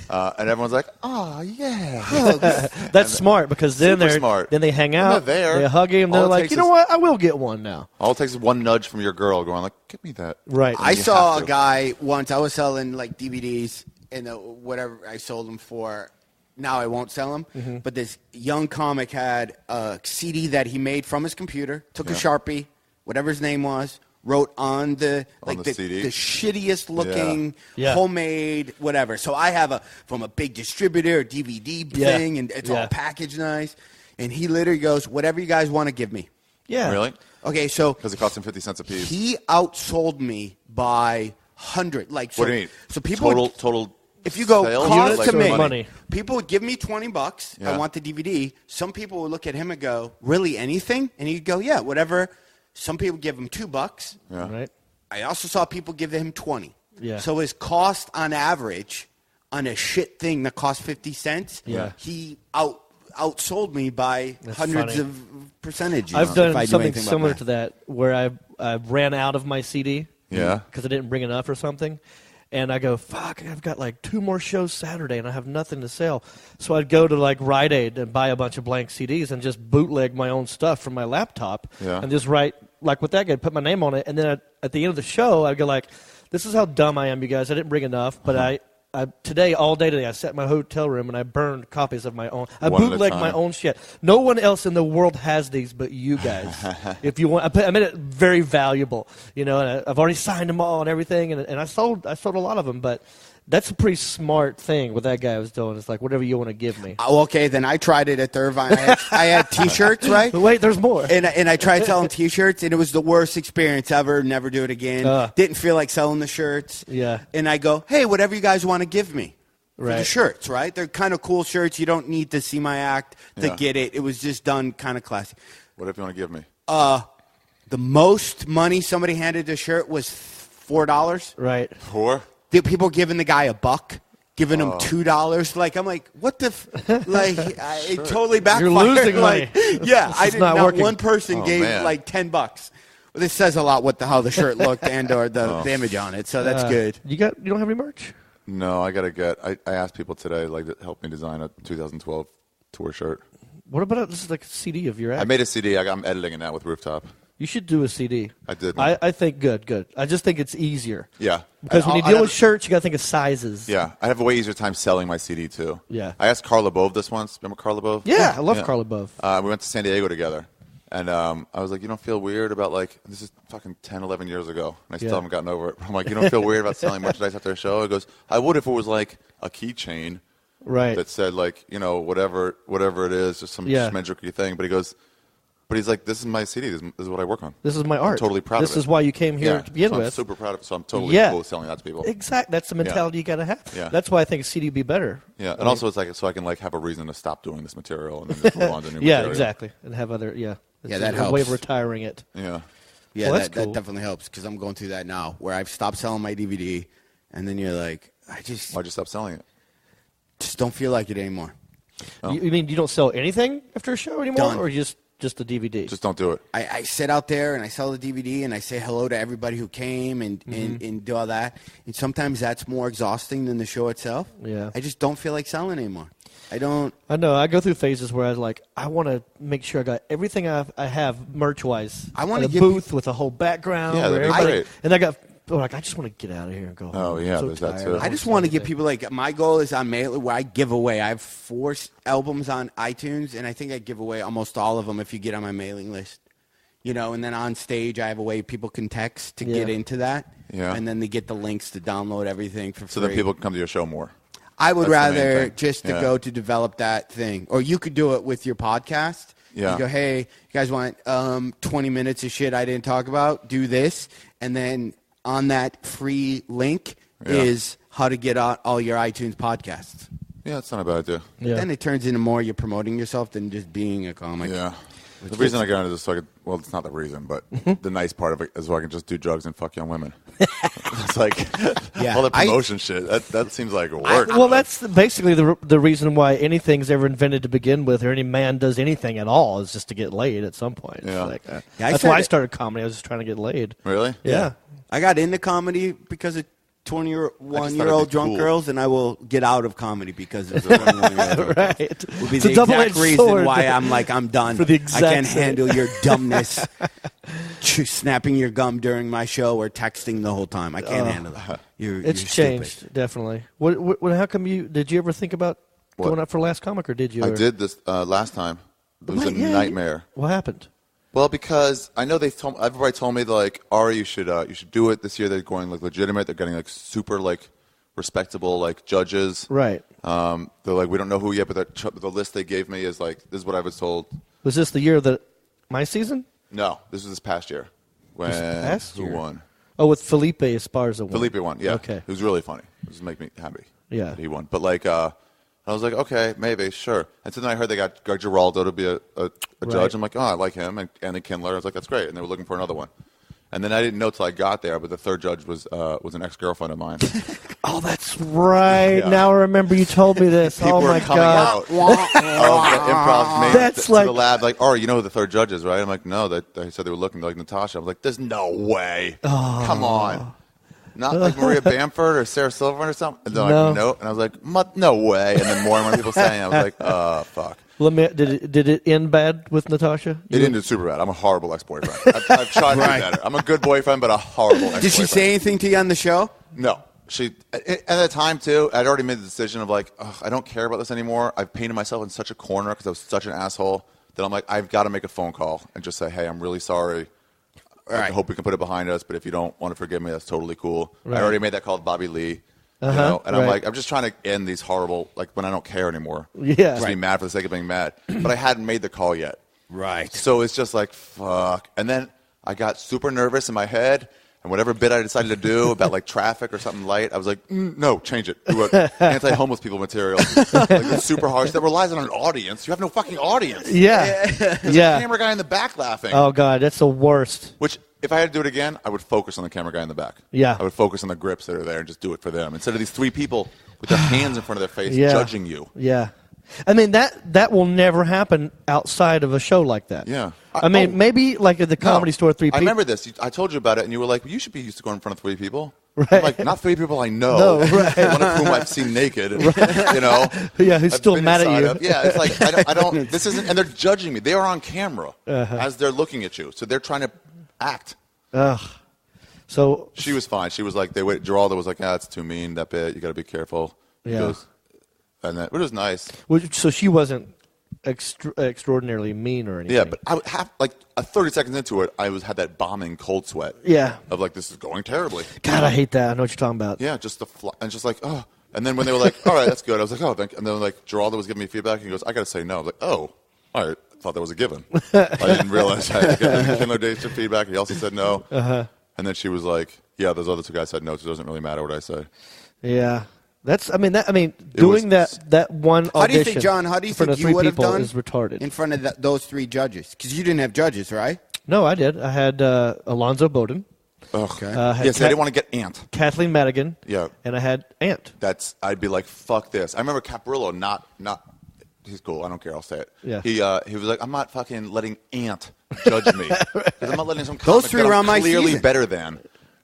And everyone's like, "Oh yeah." That's smart, because then then they hang out, they hug him, they're like, "You know what? I will get one now." All it takes is one nudge from your girl going like, "Give me that." Right. I saw a guy once. I was selling like DVDs and whatever I sold them for. Now I won't sell them. But this young comic had a CD that he made from his computer. Took a Sharpie, whatever his name was. Wrote on the CD? the shittiest looking homemade whatever. So I have from a big distributor, a DVD thing, and it's all packaged nice. And he literally goes, "Whatever you guys want to give me." Yeah. Really? Okay, so Because it cost him 50 cents a piece. he outsold me by 100. Like, so, What do you mean? So people total. if you go sales? cost Units to or make, money? people would give me $20. Yeah. I want the DVD. Some people would look at him and go, "Really, anything?" And he'd go, "Yeah, whatever." Some people give him $2. Yeah. Right. I also saw people give him 20. Yeah. So his cost on average on a shit thing that cost 50 cents, he outsold me by hundreds funny. of percentages. I've done if I do something anything about similar math. to that, where I ran out of my CD. Yeah. Because I didn't bring enough or something. And I go, fuck, I've got like 2 more shows Saturday and I have nothing to sell. So I'd go to like Rite Aid and buy a bunch of blank CDs and just bootleg my own stuff from my laptop and just write, like with that guy, put my name on it. And then at the end of the show, I'd go like, this is how dumb I am, you guys. I didn't bring enough, but I all day today, I sat in my hotel room and I burned copies of my own. I bootlegged my own shit. No one else in the world has these but you guys. If you want, I made it very valuable, you know. And I've already signed them all and everything, and I sold a lot of them. But that's a pretty smart thing what that guy was doing. It's like, whatever you want to give me. Oh, okay, then I tried it at the Irvine. I had T-shirts, right? But wait, there's more. And I tried selling T-shirts, and it was the worst experience ever. Never do it again. Didn't feel like selling the shirts. Yeah. And I go, "Hey, whatever you guys want to give me." For the Right. shirts, right? They're kind of cool shirts. You don't need to see my act to get it. It was just done kind of classy. Whatever you want to give me. The most money somebody handed a shirt was $4. Right. Four? People giving the guy $1. Giving him $2, like I'm like, what the, it totally backfired. You're losing like, money. Yeah, I did not. working. One person gave like $10. Well, this says a lot how the shirt looked and or the image on it. So that's good. You don't have any merch? No, I gotta get. I asked people today to help me design a 2012 tour shirt. What about this is like a CD of your act? I made a CD. I'm editing it now with Rooftop. You should do a CD. I did. I think good. I just think it's easier. Yeah. Because when you deal with shirts, you got to think of sizes. Yeah. I have a way easier time selling my CD, too. Yeah. I asked Carl LeBove this once. Remember Carl LeBove? Yeah, I love Carl LeBove. We went to San Diego together. And I was like, you don't feel weird about, like, this is fucking 10, 11 years ago. And I still haven't gotten over it. I'm like, you don't feel weird about selling merchandise after a show? He goes, I would if it was, like, a keychain. Right. That said, like, you know, whatever it is, just some schmendricky thing. But he goes, but he's like, this is my CD. This is what I work on. This is my art. I'm totally proud of it. This is why you came here to begin with. I'm super proud of it, so I'm totally cool with selling that to people. Exactly. That's the mentality you got to have. Yeah. That's why I think a CD would be better. Yeah, and also it's like so I can like have a reason to stop doing this material and then just move on to new material. Yeah, exactly. And have other, It's that a helps. way of retiring it. Yeah. Yeah, Well, that's that cool. definitely helps because I'm going through that now where I've stopped selling my DVD, and then you're like, I just Why'd you stop selling it? don't feel like it anymore. You mean you don't sell anything after a show anymore? Done. Or you just just the DVD? Just don't do it. I sit out there and I sell the DVD and I say hello to everybody who came and do all that. And sometimes that's more exhausting than the show itself. Yeah. I just don't feel like selling anymore. I don't. I know. I go through phases where I was like, I want to make sure I got everything I have merch-wise. I want to a booth with a whole background. Yeah, that'd be great. And I got like, I just want to get out of here and go home. Oh, yeah, I'm there's so that tired. too. I just want to get people like my goal is on Mail where I give away. I have 4 albums on iTunes, and I think I give away almost all of them if you get on my mailing list. You know, and then on stage I have a way people can text to get into that. Yeah. And then they get the links to download everything for free. So that people can come to your show more. I would That's the main rather thing. just to go to develop that thing. Or you could do it with your podcast. Yeah. You go, hey, you guys want 20 minutes of shit I didn't talk about? Do this. And then on that free link is how to get out all your iTunes podcasts. Yeah, that's not a bad idea. Yeah. Then it turns into more you're promoting yourself than just being a comic. Yeah. The reason I got into this, so I could, well, it's not the reason, but the nice part of it is so I can just do drugs and fuck young women. It's like all the promotion shit. That seems like work. Well, that's basically the reason why anything's ever invented to begin with, or any man does anything at all, is just to get laid at some point. Yeah. Like, I that's said why I it. started comedy. I was just trying to get laid. Really? Yeah. I got into comedy because of I just thought 21-year-old it'd be drunk cool. girls, and I will get out of comedy because of 21-year-old Right. Would be It's a the double-edged exact reason sword. why I'm done. For the I exact can't same. handle your dumbness, snapping your gum during my show or texting the whole time. I can't handle that. You're Changed, stupid. definitely. What? How come did you ever think about going up for Last Comic, or did you? I did this last time. It was a Yeah, nightmare. What happened? Well, because I know everybody told me like, Ari, you should do it this year. They're going like legitimate. They're getting like super like respectable like judges. Right. They're like, we don't know who yet, but the list they gave me is like, this is what I was told. Was this the year that my season? No, this was this past year. When past who year? won? Oh, with Felipe Esparza won. Felipe won. Yeah. Okay. It was really funny. It was make me happy. Yeah. That he won. But like, I was like, okay, maybe, sure. And so then I heard they got Giraldo to be a judge. I'm like, oh, I like him. And Andy Kindler. I was like, that's great. And they were looking for another one. And then I didn't know till I got there, but the third judge was an ex-girlfriend of mine. Oh, that's right. Yeah. Now I remember you told me this. People Oh were my coming God. out of the improv made That's to like- the lab, like, oh, you know who the third judge is, right? I'm like, no. They said they were looking like Natasha. I was like, there's no way. Oh. Come on. Not like Maria Bamford or Sarah Silverman or something? And they're No. like, no. And I was like, no way. And then more and more people saying it. I was like, oh, fuck. Did it end bad with Natasha? It ended super bad. I'm a horrible ex-boyfriend. I've tried to be better. I'm a good boyfriend, but a horrible ex-boyfriend. Did she say anything to you on the show? No. She, at the time, too, I'd already made the decision of like, I don't care about this anymore. I've painted myself in such a corner because I was such an asshole that I'm like, I've got to make a phone call and just say, hey, I'm really sorry. I hope we can put it behind us, but if you don't want to forgive me, that's totally cool. Right. I already made that call to Bobby Lee. You know? And I'm like, I'm just trying to end these horrible, like when I don't care anymore. Yeah. Just be mad for the sake of being mad. But I hadn't made the call yet. Right. So it's just like, fuck. And then I got super nervous in my head. And whatever bit I decided to do about like traffic or something light, I was like, no, change it. Do it. Anti-homeless people material. Like it's super harsh. That relies on an audience. You have no fucking audience. Yeah. There's a camera guy in the back laughing. Oh God, that's the worst. Which, if I had to do it again, I would focus on the camera guy in the back. Yeah. I would focus on the grips that are there and just do it for them. Instead of these three people with their hands in front of their face judging you. Yeah. I mean, that will never happen outside of a show like that. Yeah. I mean, maybe like at the Comedy Store, three people. I remember this. I told you about it, and you were like, well, you should be used to going in front of three people. Right. I'm like, not three people I know. No, right. One of whom I've seen naked. Right. You know? Yeah, who's I've still been mad at inside you. of. Yeah, it's like, I don't, this isn't, and they're judging me. They are on camera as they're looking at you. So they're trying to act. Ugh. So She was fine. She was like, Geraldo was like, it's too mean, that bit. You got to be careful. He Yeah. goes, and that, which was nice. so she wasn't extraordinarily mean or anything. Yeah, but I would have, like, 30 seconds into it, I had that bombing cold sweat. Yeah. Of like, this is going terribly. God, I hate that. I know what you're talking about. Yeah, just and just like, oh. And then when they were like, all right, that's good, I was like, oh, thank you. And then like, Geraldo was giving me feedback, and he goes, I got to say no. I was like, oh, all right. I thought that was a given. I didn't realize I had to get Kindler Days feedback. He also said no. And then she was like, yeah, those other two guys said no, so it doesn't really matter what I say. Yeah. Doing that one audition. How do you think, John? How do you for think the you three would have people done is retarded? in front of those three judges? Because you didn't have judges, right? No, I did. I had Alonzo Bowden. Okay. Had Yes, I didn't want to get Ant. Kathleen Madigan. Yeah. And I had Ant. I'd be like, fuck this. I remember Caprillo not he's cool. I don't care. I'll say it. Yeah. He was like, I'm not fucking letting Ant judge me. Because I'm not letting some comic Those three that were I'm on my clearly season. better than.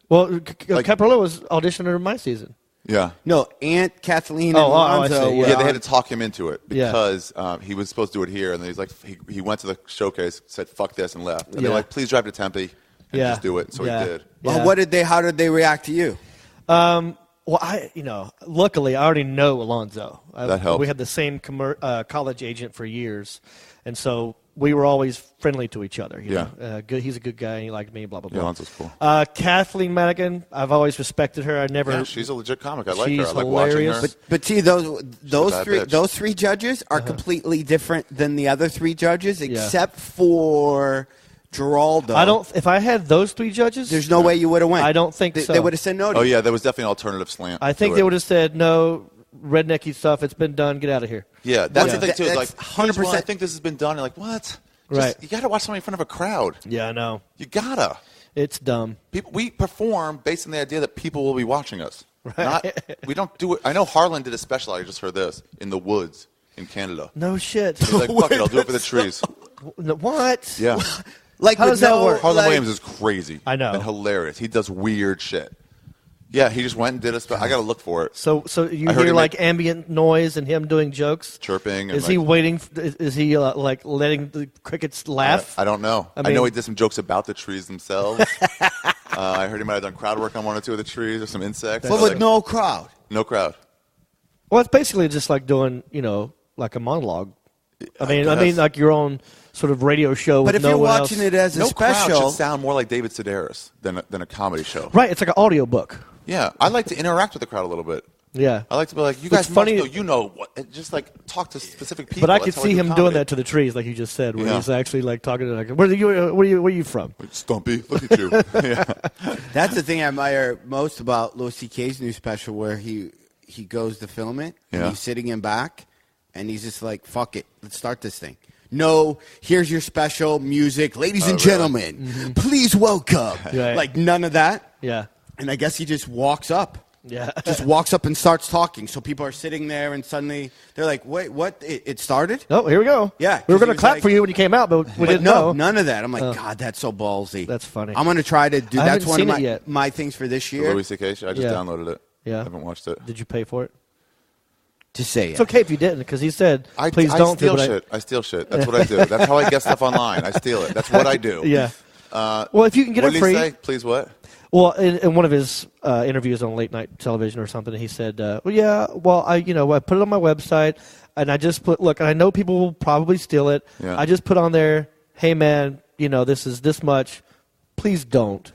Well, Caprilla was auditioning under my season. Yeah. No, Aunt Kathleen and I Alonzo. see. were Yeah, they had on- to talk him into it because he was supposed to do it here, and then he's like, he went to the showcase, said "fuck this," and left. And they're like, "Please drive to Tempe and just do it." So he did. Well, how did they react to you? Well, luckily I already know Alonzo. That helped. We had the same college agent for years, and so we were always friendly to each other. You know? Good. He's a good guy, and he liked me. Blah blah blah. Yeah, Alonzo's cool. Kathleen Madigan, I've always respected her. I never. Yeah, she's a legit comic. I like her. She's I like watching her. hilarious. But see, those bitch. three judges are completely different than the other three judges, except for Geraldo. I don't. If I had those three judges, There's no way you would have went. I don't think so. They would have said no to Oh you. yeah, there was definitely an alternative slant. I think to they it. would have said no. Rednecky stuff. It's been done. Get out of here. Yeah, that's the Yeah. thing too. It's That's like 100%. I think this has been done. You're like, what? Right. You got to watch something in front of a crowd. Yeah, I know. You gotta. It's dumb. We perform based on the idea that people will be watching us. We don't do it. I know Harlan did a special. I just heard this in the woods in Canada. No shit. He's like, fuck it, I'll do it for the trees. What? Yeah. Like, How with does that no, work? Harlan like- Williams is crazy. I know. And hilarious. He does weird shit. Yeah, he just went and did a special. I got to look for it. So you I heard hear him like ambient noise and him doing jokes, Chirping. And Is he waiting? Is he like letting the crickets laugh? I don't know. I mean- know he did some jokes about the trees themselves. I heard he might have done crowd work on one or two of the trees or some insects. But with no crowd. No crowd. Well, it's basically just like doing like a monologue. I mean, guess. like your own sort of radio show. But with if no you're one watching else. it as a No crowd special, should sound more like David Sedaris than a comedy show. Right, it's like an audiobook. Yeah, I like to interact with the crowd a little bit. Yeah, I like to be like, you What's guys funny- must know, you know what, just like talk to specific people. but I That's could how see do him doing comedy. that to the trees, like you just said, where Yeah. he's actually like talking to like, where are you from? Stumpy, look at you. Yeah. that's the thing I admire most about Louis C.K.'s new special, where he goes to film it, and Yeah. he's sitting in back, and he's just like, fuck it, let's start this thing. No, here's your special music. Ladies and really? gentlemen, please welcome. Right. Like, none of that. Yeah, And I guess he just walks up. yeah. Just walks up and starts talking. So people are sitting there, and suddenly they're like, wait, what? It started? Oh, here we go. Yeah, we were 'cause going he to was clap like- for you when you came out, but we But didn't no, know. none of that. I'm like, God, that's so ballsy. That's funny. I'm going to try to do. I That's haven't one of seen it yet. my things for this The year. Louis C.K. show, I just Yeah. downloaded it. Yeah. I haven't watched it. Did you pay for it? To say It's it. okay if you didn't, because he said, "Please I don't." steal but shit. I steal shit. That's what I do. That's how I get stuff online. I steal it. That's what I do. Yeah. Well, if you can get What it did free. he say? Please what? Well, in one of his interviews on late night television or something, he said, I put it on my website, and I just put, look, and I know people will probably steal it. Yeah. I just put on there, hey man, this is this much. Please don't.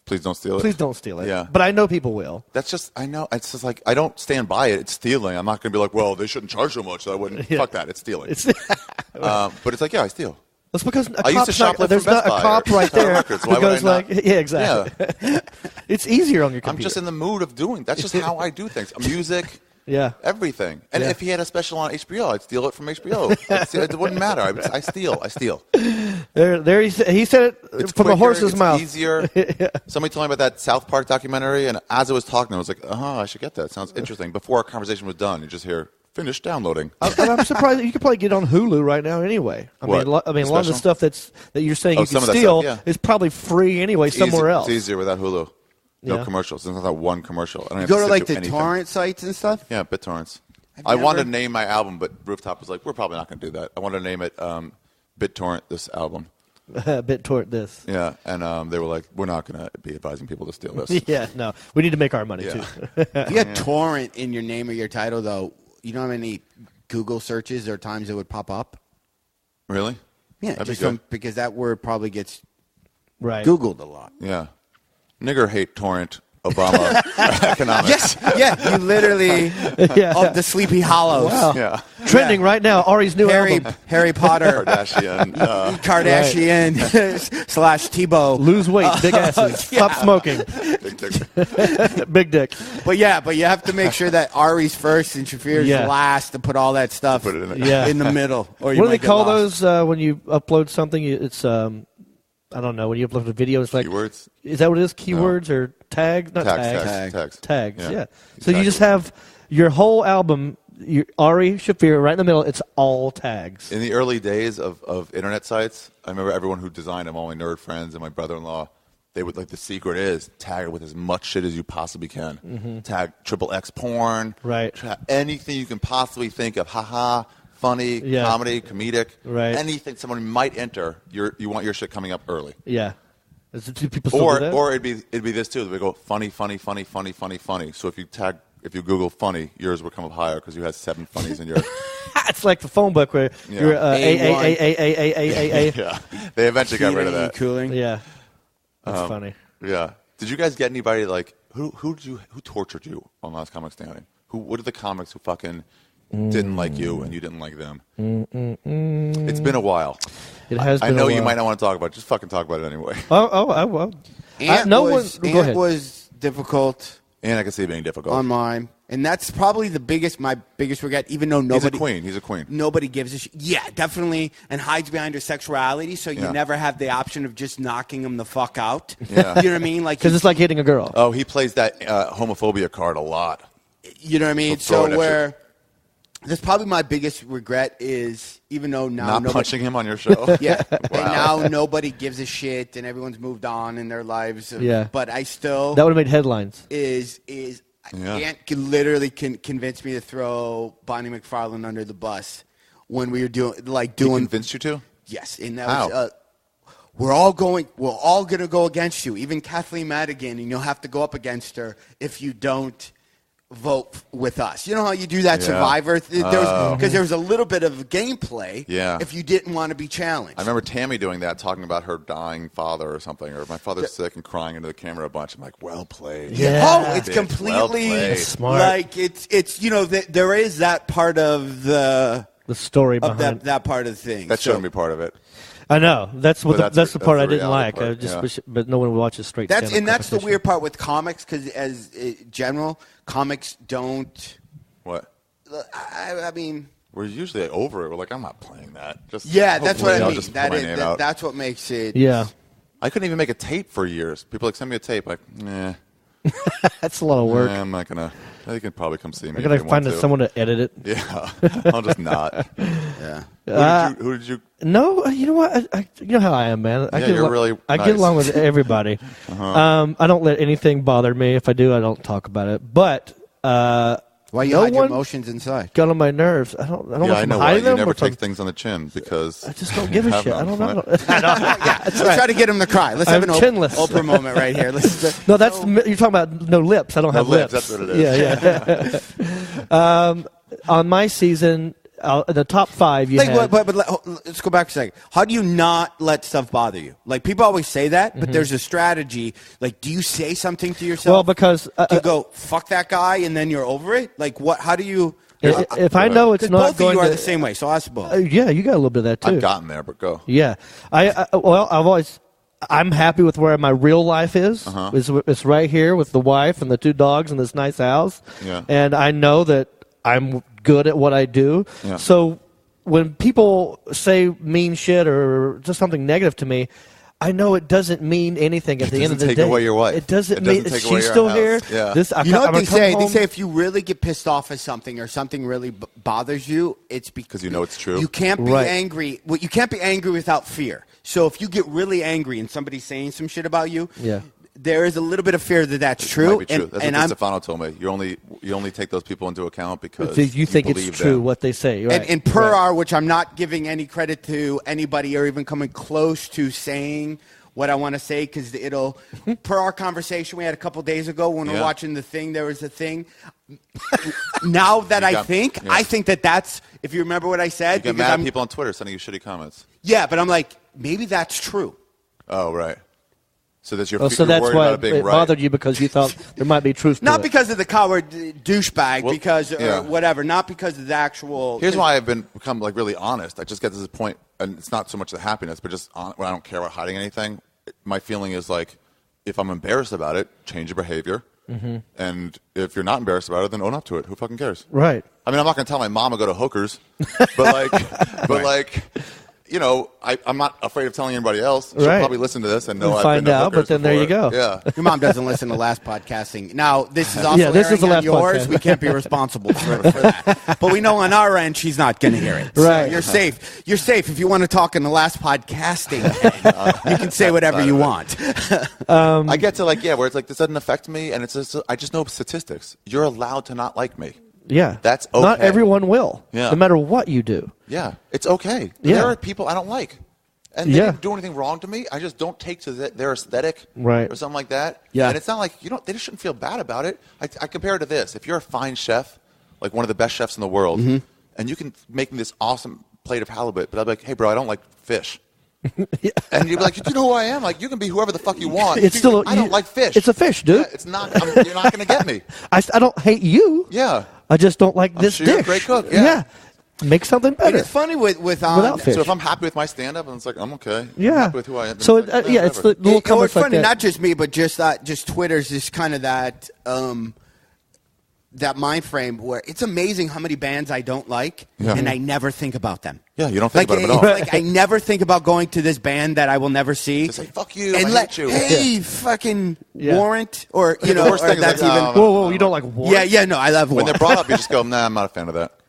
Please don't steal it. Please don't steal it. Yeah. But I know people will. That's just, I know. It's just like, I don't stand by it. It's stealing. I'm not going to be like, well, they shouldn't charge so much. So I wouldn't. Yeah. Fuck that. It's stealing. It's But it's like, yeah, I steal. That's because I used to shoplift there's from not Best a Buy cop or right there Records. who Why would goes I not? like, yeah, exactly. Yeah. It's easier on your I'm computer. just in the mood of doing. That's just how I do things. Music. Yeah. Everything. And Yeah. if he had a special on HBO, I'd steal it from HBO. It wouldn't matter. I steal. There he said it It's from quicker, a horse's it's mouth. easier. Somebody told me about that South Park documentary, and as I was talking, I was like, I should get that. Sounds interesting. Before our conversation was done, you just hear, finish downloading. I'm surprised that you could probably get it on Hulu right now anyway. What? A lot of the Special? stuff that you're saying you some can of that steal stuff, yeah. is probably free anyway somewhere else. It's easier without Hulu. No Yeah. commercials. There's not that one commercial. I don't You have go to to sit like through the anything. torrent sites and stuff. Yeah, BitTorrents. I've I wanted never- to name my album, but Rooftop was like, we're probably not going to do that. I wanted to name it BitTorrent, this album. BitTorrent this. Yeah, and they were like, we're not going to be advising people to steal this. Yeah, no. We need to make our money Yeah. too. If you had torrent in your name or your title, though, you don't have any Google searches or times it would pop up. Really? Yeah, That'd be just good. because that word probably gets Right. Googled a lot. Yeah. Nigger hate torrent Obama economics. Yeah, you literally Yeah. the Sleepy Hollows. Wow. Yeah. Trending right now, Ari's new album. Harry Potter, Kardashian. Kardashian / Tebow. Lose weight, big asses. Stop smoking. Big dick. Big dick. But you have to make sure that Ari's first and Shaffir's Yeah. last to put all that stuff Put it in it. Yeah. in the middle. Or you What do might they get call lost. those when you upload something? It's I don't know. When you upload a video, it's like Keywords? Is that what it is? Keywords or tags? Not tags. Tags. Tags. Yeah. Yeah. So you just have your whole album Ari Shaffir right in the middle. It's all tags. In the early days of internet sites, I remember everyone who designed them, all my nerd friends and my brother-in-law, they would the secret is tag it with as much shit as you possibly can. Mm-hmm. Tag XXX porn. Right. Anything you can possibly think of. Haha. Funny, comedy, comedic. Right. Anything someone might enter, you want your shit coming up early. Yeah. Do people still do that? Or it'd be this too. They go funny, funny, funny, funny, funny, funny. So if you Google funny, yours will come up higher because you had 7 funnies in yours. It's like the phone book where you're A. Yeah, they eventually got rid of that. Cooling. Yeah, that's funny. Yeah. Did you guys get anybody who tortured you on Last Comic Standing? What are the comics who fucking didn't like you and you didn't like them? It's been a while. It has been I know a while. you might not want to talk about it. Just fucking talk about it anyway. I will. Ant was difficult. And I can see it being difficult. On mine. And that's probably my biggest regret, even though nobody... He's a queen. Nobody gives a shit. Yeah, definitely. And hides behind her sexuality, so you never have the option of just knocking him the fuck out. Yeah. You know what I mean? Because it's like hitting a girl. Oh, he plays that homophobia card a lot. You know what I mean? So where... That's probably my biggest regret is, even though now... Not punching him on your show? Yeah. Wow. And now nobody gives a shit and everyone's moved on in their lives. Yeah. But I still... That would have made headlines. Ant literally convince me to throw Bonnie McFarlane under the bus when we were doing... He convinced you to? Yes. And that was... we're all going to go against you. Even Kathleen Madigan, and you'll have to go up against her if you don't... vote with us. You know how you do that Survivor? Because there was a little bit of gameplay if you didn't want to be challenged. I remember Tammy doing that, talking about her dying father or something, or my father's sick and crying into the camera a bunch. I'm like, well played. Yeah. Oh, it's completely smart. Like it's there is that part of the story behind that part of the thing. That shouldn't be part of it. I know that's the part I didn't like. Part, I just wish, but no one watches straight. That's the weird part with comics because as general, comics don't. What? I mean, we're usually over it. We're like, I'm not playing that. Just that's what I mean. That's what makes it. Yeah. I couldn't even make a tape for years. People send me a tape. Like, nah. That's a lot of work. I'm not gonna. They can probably come see me. I gotta find someone to edit it. Yeah, I'll just not. Yeah. Who did you? No, you know what? You know how I am, man. I get along with everybody. I don't let anything bother me. If I do, I don't talk about it. But why you hide your emotions inside? Got on my nerves. I don't know if I'm hiding them. You never take things on the chin because I just don't give a shit. I don't know. Let's try to get him to cry. Let's have an Oprah moment right here. No, you're talking about no lips. I don't have lips. That's what it is. Yeah. On my season, the top 5, but let's go back a second. How do you not let stuff bother you? Like, people always say that, but there's a strategy. Like, do you say something to yourself? Well, because... do you go, fuck that guy, and then you're over it? Like, what? How do you... If I know it's not both going of you to... are the same way, so I suppose. Yeah, you got a little bit of that, too. I've gotten there, but go. Yeah. I'm happy with where my real life is. It's right here with the wife and the 2 dogs and this nice house. Yeah. And I know that I'm good at what I do. Yeah. So when people say mean shit or just something negative to me, I know it doesn't mean anything at the end of the day. It doesn't take away your wife. It doesn't mean she's still here. Yeah. You know what they say? They say if you really get pissed off at something or something really bothers you, it's because you know it's true. You can't be angry. Well, you can't be angry without fear. So if you get really angry and somebody's saying some shit about you, there is a little bit of fear that that's true. Might be true. That's what Stefano told me. You only take those people into account because you think it's true what they say. Right. And per hour, which I'm not giving any credit to anybody or even coming close to saying what I want to say because it'll per our conversation we had a couple days ago when we're watching The Thing. There was a thing. Now that I think that's if you remember what I said. You get mad at people on Twitter sending you shitty comments. Yeah, but I'm like maybe that's true. Oh right. So that's that's why it bothered you because you thought there might be truth to it. Not because of the coward douchebag, because whatever. Not because of the actual. Here's why I've become like really honest. I just get to this point, and it's not so much the happiness, but just when I don't care about hiding anything. My feeling is like, if I'm embarrassed about it, change your behavior. Mm-hmm. And if you're not embarrassed about it, then own up to it. Who fucking cares? Right. I mean, I'm not going to tell my mom to go to hookers, but like, I'm not afraid of telling anybody else. She'll probably listen to this and know I've find been to out, but then there you go. Yeah. Your mom doesn't listen to Last Podcasting. Now, this is also this is the on last yours. podcast. We can't be responsible for that. But we know on our end she's not going to hear it. Right. So you're safe. You're safe. If you want to talk in the Last Podcasting, you can say whatever you want. I get to where it's like this doesn't affect me, and it's just, I just know statistics. You're allowed to not like me. Yeah. That's okay. Not everyone will. Yeah. No matter what you do. Yeah. It's okay. Yeah. There are people I don't like. And they didn't do anything wrong to me. I just don't take to their aesthetic or something like that. Yeah. And it's not like, they just shouldn't feel bad about it. I compare it to this. If you're a fine chef, like one of the best chefs in the world, and you can make me this awesome plate of halibut, but I'll be like, hey, bro, I don't like fish. And you'd be like, you know who I am? Like, you can be whoever the fuck you want. I don't like fish. It's a fish, dude. Yeah, it's not. You're not going to get me. I don't hate you. Yeah. I just don't like this sure dish. You're a great cook. Yeah. Make something better. But it's funny without fish. So if I'm happy with my stand-up, and it's like, I'm okay. Yeah. I'm happy with who I am. So, it's the little comments it's funny, like that. not just me, but just Twitter's just kind of that that mind frame where it's amazing how many bands I don't like, and I never think about them. Yeah, you don't think about them at all. Like I never think about going to this band that I will never see. Just say, fuck you, and I hate you. Hey, fucking Warrant, or the worst thing is that's like, even. Whoa, you don't like Warrant? Yeah, no, I love When Warrant. they're brought up, you just go, nah, I'm not a fan of that.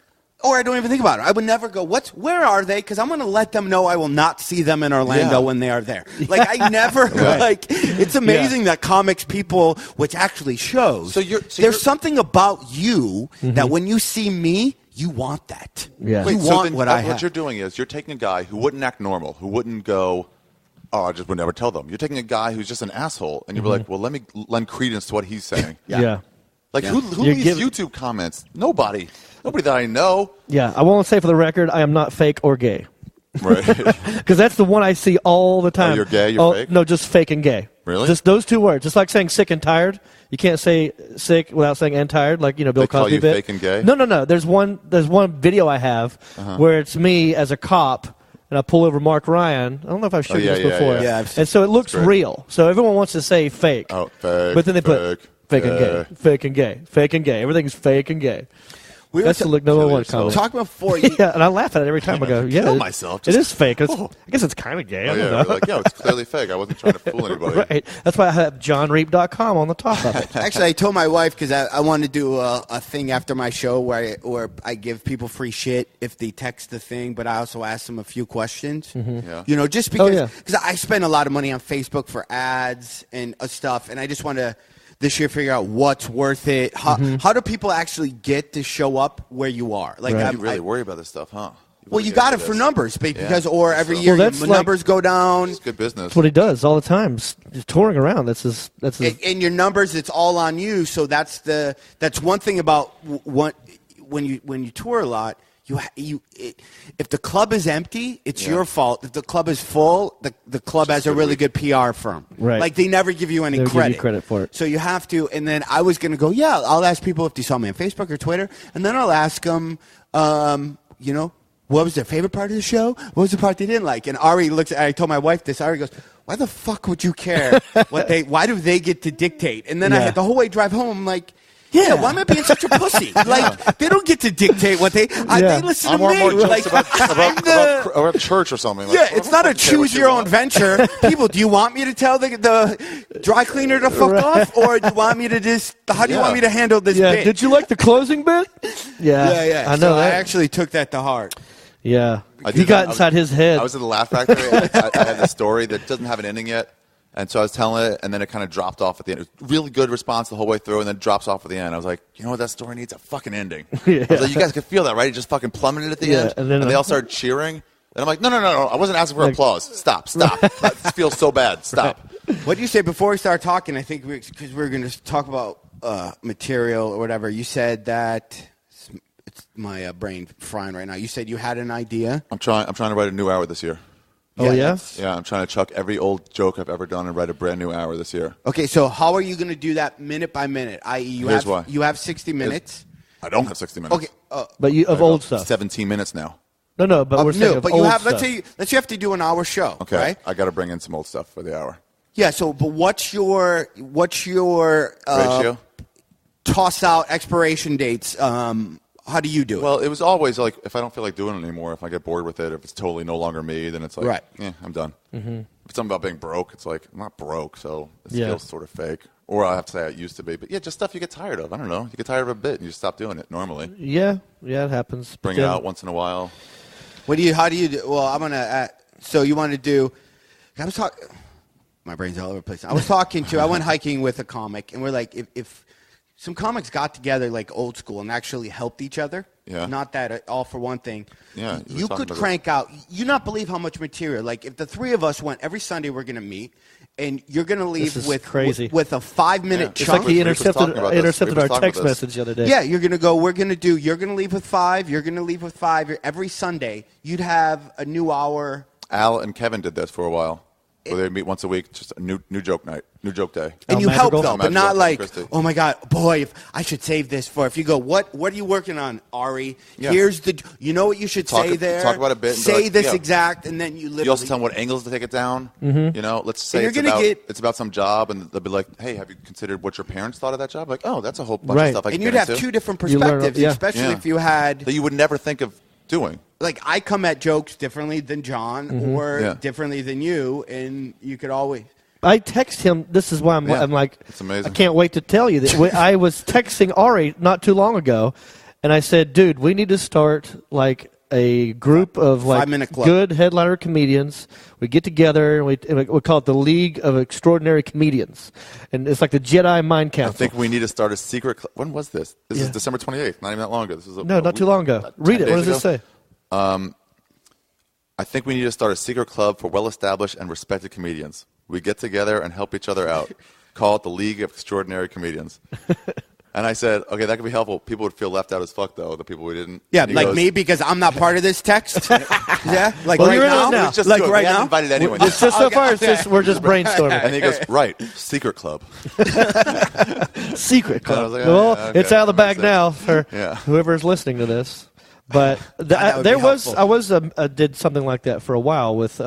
Or I don't even think about it. I would never go, where are they? Because I'm going to let them know I will not see them in Orlando when they are there. Like, I never, it's amazing that comics people, which actually shows, there's something about you that when you see me, you want that. Yeah. You want what I have. What you're doing is you're taking a guy who wouldn't act normal, who wouldn't go, I just would never tell them. You're taking a guy who's just an asshole, and you're like, well, let me lend credence to what he's saying. Yeah. Like, who leaves YouTube comments? Nobody. Nobody that I know. Yeah, I want to say for the record, I am not fake or gay. Right. Because that's the one I see all the time. Oh, you're gay? You're fake? No, just fake and gay. Really? Just those two words. Just like saying sick and tired. You can't say sick without saying and tired, like, Bill Cosby call you bit. fake and gay? No. There's one video I have where it's me as a cop, and I pull over Mark Ryan. I don't know if I've shown you this before. Yeah, and so it looks real. So everyone wants to say fake. Oh, fake. But then they put fake and gay, fake and gay, fake and gay. Everything's fake and gay. That's the number one comment. Talk before yeah, and I laugh at it every time. I go, yeah, kill myself. It is fake. I guess it's kind of gay. I don't know. Like, it's clearly fake. I wasn't trying to fool anybody. Right. That's why I have JonReep.com on the top of it. Actually, I told my wife because I want to do a thing after my show where I give people free shit if they text the thing, but I also ask them a few questions. Yeah. Just because I spend a lot of money on Facebook for ads and stuff, and I just want to this year figure out what's worth it. How do people actually get to show up where you are? Like, you really worry about this stuff, huh? You got it for numbers because every year numbers go down. It's good business. That's what he does all the time. Just touring around. That's his. And your numbers, it's all on you. So that's one thing about when you tour a lot. If the club is empty, it's your fault. If the club is full, the club has a really good PR firm. Right. Like, they never give you any They'll credit. give you credit for it. So you have to. And then I was going to go, I'll ask people if they saw me on Facebook or Twitter. And then I'll ask them, what was their favorite part of the show? What was the part they didn't like? And Ari I told my wife this. Ari goes, why the fuck would you care? Why do they get to dictate? And then I had the whole way drive home, I'm like, why am I being such a pussy? Like, they don't get to dictate what they listen to me. More jokes about church or something. Like, it's not a choose-your-own venture. People, do you want me to tell the dry cleaner to fuck off? Or do you want me to how do you want me to handle this bit? Did you like the closing bit? Yeah. I know I actually took that to heart. Yeah. He got inside his head. I was at the Laugh Factory. I had a story that doesn't have an ending yet. And so I was telling it, and then it kind of dropped off at the end. It was really good response the whole way through, and then it drops off at the end. I was like, you know what, that story needs a fucking ending. I was like, you guys could feel that, right? It just fucking plummeted at the end, and they all started cheering. And I'm like, no, I wasn't asking for applause. Stop. That feels so bad. Stop. What did you say before we started talking? I think because we were going to talk about material or whatever. You said that it's my brain frying right now. You said you had an idea. I'm trying to write a new hour this year. Oh, yeah? Yeah, I'm trying to chuck every old joke I've ever done and write a brand new hour this year. Okay, so how are you going to do that minute by minute? I.e., you have 60 minutes. I don't have 60 minutes. Okay, but you of old stuff. 17 minutes now. No, but we're saying but old you have. stuff. Let's say you have to do an hour show. Okay, right? I got to bring in some old stuff for the hour. Yeah. So, but what's your ratio? Toss out expiration dates. How do you do it? Well, it was always like if I don't feel like doing it anymore, if I get bored with it, if it's totally no longer me, then it's like, I'm done. Mm-hmm. If it's something about being broke, it's like, I'm not broke, so it feels sort of fake. Or I have to say I used to be. But, just stuff you get tired of. I don't know. You get tired of a bit and you stop doing it normally. Yeah, it happens. Bring it out once in a while. How do you do? Well, I'm going to so you want to do – I was talking – my brain's all over the place. I was I went hiking with a comic, and we're like, if some comics got together like old school and actually helped each other, not that all for one thing, you could crank out – you not believe how much material. Like if the three of us went every Sunday, we're going to meet, and you're going to leave with a 5-minute chunk. It's like he intercepted our text message the other day. Yeah, you're going to go, you're going to leave with 5, you're going to leave with 5. Every Sunday, you'd have a new hour. Al and Kevin did this for a while. Where they meet once a week, just a new joke night, new joke day. And you help them, but not like, oh my God, boy, if I should save this for. If you go, what are you working on, Ari? Yeah. Here's you know what you should say there. Talk about a bit. Say this exact, and then you literally. You also tell them what angles to take it down. Mm-hmm. Let's say it's about some job, and they'll be like, hey, have you considered what your parents thought of that job? Like, oh, that's a whole bunch of stuff I can get into. And you'd have two different perspectives, especially if you had that you would never think of doing. Like, I come at jokes differently than John or differently than you, and you could always. I text him. This is why I'm like, it's amazing. I can't wait to tell you that. I was texting Ari not too long ago, and I said, dude, we need to start like a group of like good headliner comedians. We get together, and we call it the League of Extraordinary Comedians. And it's like the Jedi Mind Council. I think we need to start a secret club. When was this? This is December 28th, not even that long ago. This is not too long ago. Read it. What does it say? I think we need to start a secret club for well-established and respected comedians. We get together and help each other out. Call it the League of Extraordinary Comedians. And I said, okay, that could be helpful. People would feel left out as fuck, though, the people we didn't. Yeah, like me, because I'm not part of this text. Yeah, like well, right now. Just like right now. Invited anyone. It's just so far, we're just brainstorming. And he goes, right, secret club. Secret club. Like, okay, it's out of the bag now for whoever's listening to this. But I did something like that for a while with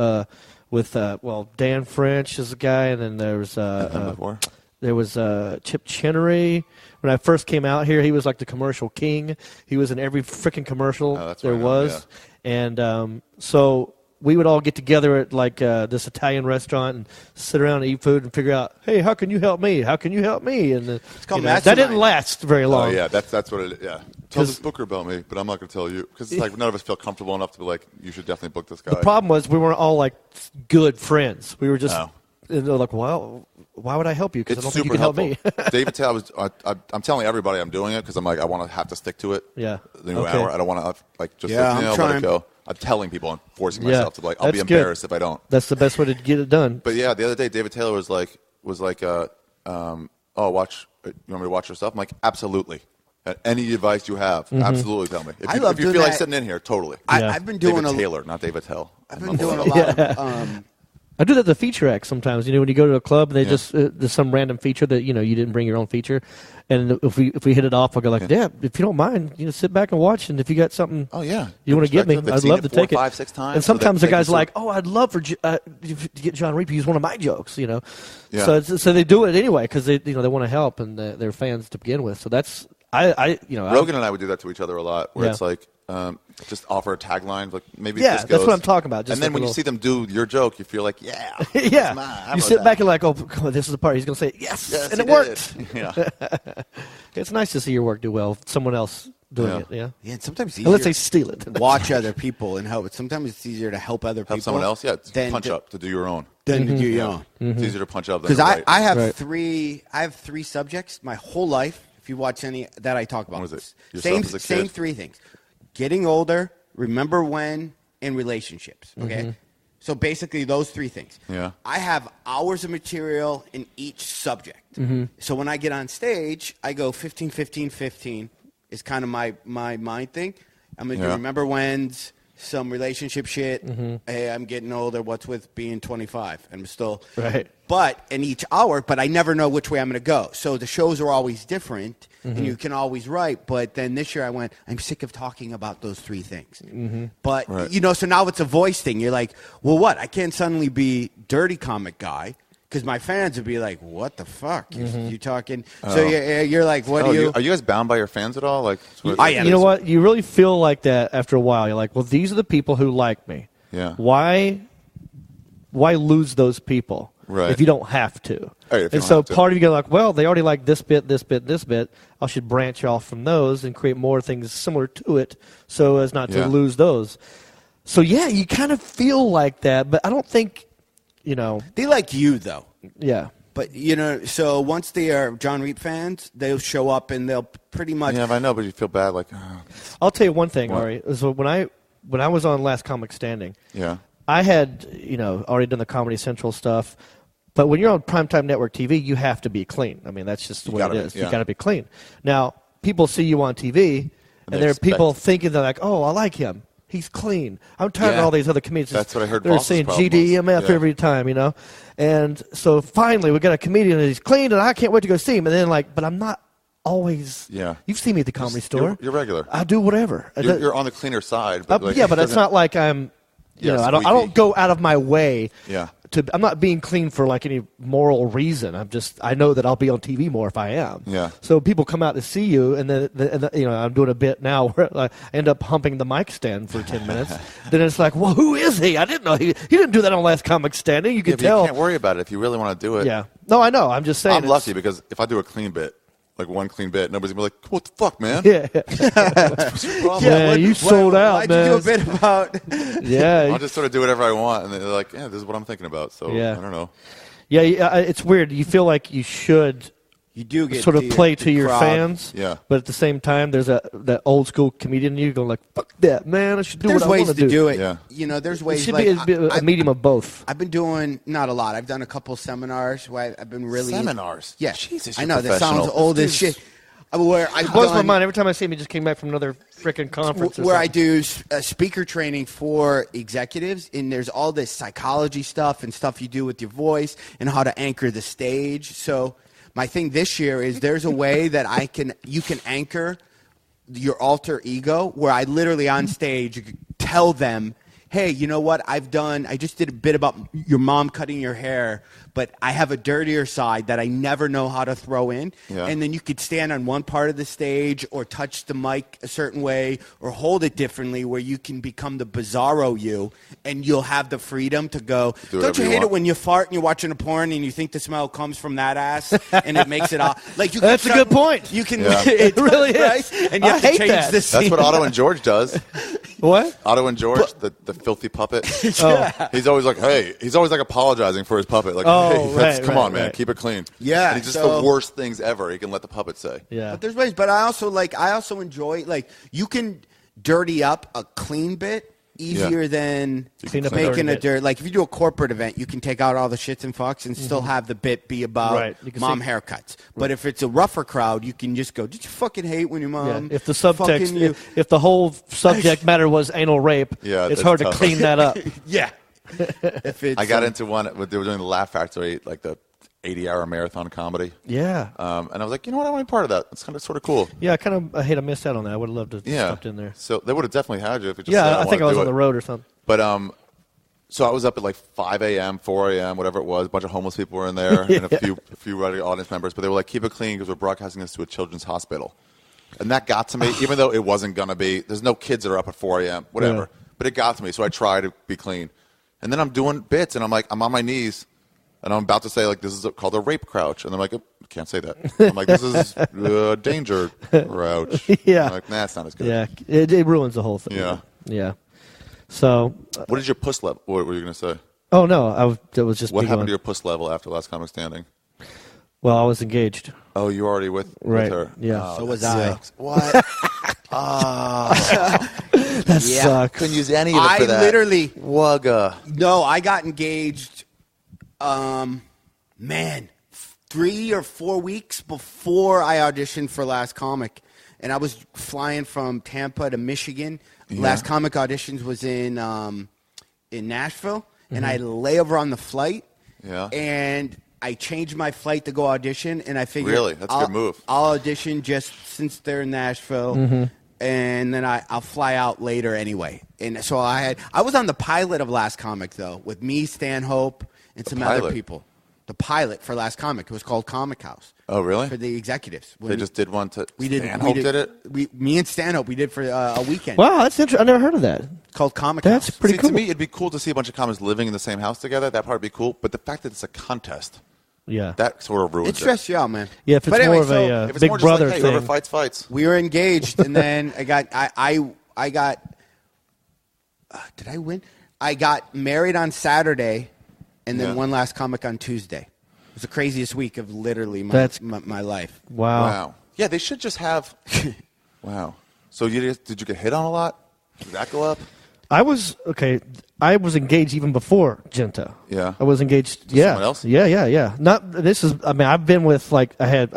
Dan French is a guy, and then there was Chip Chinnery. When I first came out here, he was like the commercial king. He was in every freaking commercial there was, and so we would all get together at like this Italian restaurant and sit around and eat food and figure out, hey, how can you help me? How can you help me? And it's called that didn't last very long. Oh yeah, that's what it is. Yeah, tell this booker about me, but I'm not going to tell you because it's like none of us feel comfortable enough to be like, you should definitely book this guy. The problem was we weren't all like good friends. We were just and they're like, well, why would I help you? Because I don't think you can help me. David Taylor, I'm telling everybody I'm doing it because I'm like, I want to have to stick to it. Yeah. The new hour. I don't want to let it go. I'm telling people and forcing myself to I'll be embarrassed if I don't. That's the best way to get it done. But yeah, the other day David Taylor was like, you want me to watch your stuff? I'm like, absolutely. Any advice you have, absolutely tell me. If you feel like sitting in here, totally. I've been doing David Taylor, not David Tell. I've been doing a lot of. I do that to feature acts sometimes. When you go to a club, they just there's some random feature that you didn't bring your own feature, and if we hit it off, I'll go like, if you don't mind, sit back and watch, and if you got something, you want to give me, I'd love to take it. 5, 6 times. And sometimes the guy's like, I'd love to get Jon Reep to use one of my jokes, Yeah. So they do it anyway because they want to help and they're fans to begin with. So that's Rogan and I would do that to each other a lot, where it's like. Just offer a tagline, like maybe this goes. That's what I'm talking about. Just and then when you see them do your joke, you feel like, you sit back and like, this is the part he's going to say, yes, and it worked. Yeah, it's nice to see your work do well. Someone else doing it, Yeah, and sometimes it's easier. Let's say steal it. Watch other people and help. But sometimes it's easier to help other people. Help someone else, punch up to do your own. Than to do your own. It's easier to punch up than because I have three. I have 3 subjects my whole life. If you watch any that I talk about, what is it? Same 3 things. Getting older, remember when, and relationships. Okay, so basically those 3 things. Yeah, I have hours of material in each subject. So when I get on stage, I go 15, 15, 15 is kind of my mind thing. I'm gonna do remember when's, some relationship shit. Hey, I'm getting older. What's with being 25? I'm still right. But in each hour, but I never know which way I'm going to go. So the shows are always different, and you can always write. But then this year I went, I'm sick of talking about those 3 things. But, so now it's a voice thing. You're like, well, what? I can't suddenly be dirty comic guy Because my fans would be like, "What the fuck? You talking?" So you're like, "What do you?" Are you guys bound by your fans at all? Like, I am. You know what? You really feel like that after a while. You're like, well, these are the people who like me. Yeah. Why lose those people Right. if you don't have to? Right, if you And don't so have to. part of you go like, well, they already like this bit, this bit, this bit. I should branch off from those and create more things similar to it so as not to lose those. So, yeah, you kind of feel like that, but I don't think, They like you, though. Yeah. But, so once they are Jon Reep fans, they'll show up and they'll pretty much. Yeah, I know, but you feel bad. Like, I'll tell you one thing, Ari. So when I was on Last Comic Standing, I had, already done the Comedy Central stuff. But when you're on primetime network TV, you have to be clean. I mean, that's just the way it is. You got to be clean. Now, people see you on TV, and there are people thinking they're like, oh, I like him. He's clean. I'm tired of all these other comedians. That's what I heard. They're saying GDMF every time, And so finally, we got a comedian, and he's clean, and I can't wait to go see him. And then but I'm not always. Yeah. You've seen me at the Comedy Store. You're regular. I do whatever. You're on the cleaner side. But but it's not like I'm. I don't go out of my way. Yeah. I'm not being clean for any moral reason. I know that I'll be on TV more if I am. Yeah. So people come out to see you, and then I'm doing a bit now where I end up humping the mic stand for 10 minutes. Then it's like, well, who is he? I didn't know he didn't do that on Last Comic Standing. You can tell. You can't worry about it if you really want to do it. Yeah. No, I know. I'm just saying. I'm lucky because if I do a clean bit, like one clean bit, nobody's gonna be like, "What the fuck, man?" Yeah. What's your problem? Yeah, you sold out, why'd man. you do a bit about? Yeah. I'll just sort of do whatever I want, and they're like, "Yeah, this is what I'm thinking about." So I don't know. Yeah, it's weird. You feel like you should. You do get sort of play to your crowd. fans, but at the same time, there's that old school comedian in you going like, "Fuck that, man! I should do what I want to do." There's ways to do it. Yeah. There's ways. It should be a medium of both. I've been doing not a lot. I've done a couple seminars where I've been really seminars. Yeah, Jesus, I know that sounds old as shit. Where it blows my mind every time I see him. He just came back from another freaking conference. Where I do speaker training for executives, and there's all this psychology stuff and stuff you do with your voice and how to anchor the stage. So my thing this year is there's a way that you can anchor your alter ego where I literally on stage tell them, hey, you know what? I just did a bit about your mom cutting your hair, but I have a dirtier side that I never know how to throw in. Yeah. And then you could stand on one part of the stage or touch the mic a certain way or hold it differently where you can become the bizarro you, and you'll have the freedom to go, don't you hate it when you fart and you're watching a porn and you think the smell comes from that ass and it makes it all like you can That's a good point. You can it really is. Right? And you have to change the scene. That's what Otto and George does. What? Otto and George, the filthy puppet. He's always like, hey, he's always like apologizing for his puppet. Like, hey, come on, man, keep it clean. Yeah. And he's just the worst things ever he can let the puppet say. Yeah. But there's ways. But I also enjoy, you can dirty up a clean bit easier than making a dirt. Like, if you do a corporate event, you can take out all the shits and fucks and still have the bit be about mom haircuts. But if it's a rougher crowd, you can just go, did you fucking hate when your mom? Yeah. If the subtext, if the whole subject matter was anal rape, it's hard to clean that up. Yeah. I got into one. They were doing the Laugh Factory, like the 80-hour marathon comedy. Yeah. And I was like, you know what? I want to be part of that. It's kind of sort of cool. Yeah, I hate I missed out on that. I would have loved to have stopped in there. So they would have definitely had you if you just said, I think I was on the road or something. But so I was up at like 5 a.m., 4 a.m., whatever it was. A bunch of homeless people were in there and a few regular audience members. But they were like, keep it clean because we're broadcasting this to a children's hospital. And that got to me, even though it wasn't going to be. There's no kids that are up at 4 a.m., whatever. Yeah. But it got to me, so I tried to be clean. And then I'm doing bits, and I'm on my knees. And I'm about to say, like, this is called a rape crouch. And I'm like, oh, can't say that. I'm like, this is a danger crouch. Yeah. I'm like, nah, it's not as good. Yeah, it ruins the whole thing. Yeah. Yeah. So. What is your puss level? What were you going to say? Oh, no. It was just what happened to your puss level after Last Comic Standing? Well, I was engaged. Oh, you were already with her? Yeah. So was I. Sucks. What? That sucks. Couldn't use any of it for that. I literally. Wugga. No, I got engaged. 3 or 4 weeks before I auditioned for Last Comic, and I was flying from Tampa to Michigan. Yeah. Last Comic auditions was in Nashville, and I lay over on the flight. Yeah. And I changed my flight to go audition, and I figured really that's a good move. I'll audition just since they're in Nashville. And then I'll fly out later anyway. And so I was on the pilot of Last Comic though, with me, Stanhope, and some other people. the pilot for Last Comic. It was called Comic House. Oh, really? For the executives. They just did one to. We did. Stanhope did it. Me and Stanhope. We did for a weekend. Wow, that's interesting. I never heard of that. Called Comic That's House. pretty cool. To me, it'd be cool to see a bunch of comics living in the same house together. That part would be cool. But the fact that it's a contest, that sort of ruins it. Stressed you out, man. Yeah, if it's more of a Big Brother like, hey, thing. whoever fights. We were engaged, and then I got. Did I win? I got married on Saturday, and then one Last Comic on Tuesday. It was the craziest week of literally my life. Wow. Yeah, they should just have. Wow. So did you get hit on a lot? Did that go up? I was engaged even before Genta. Yeah. I was engaged. Someone else? Yeah. I've been with I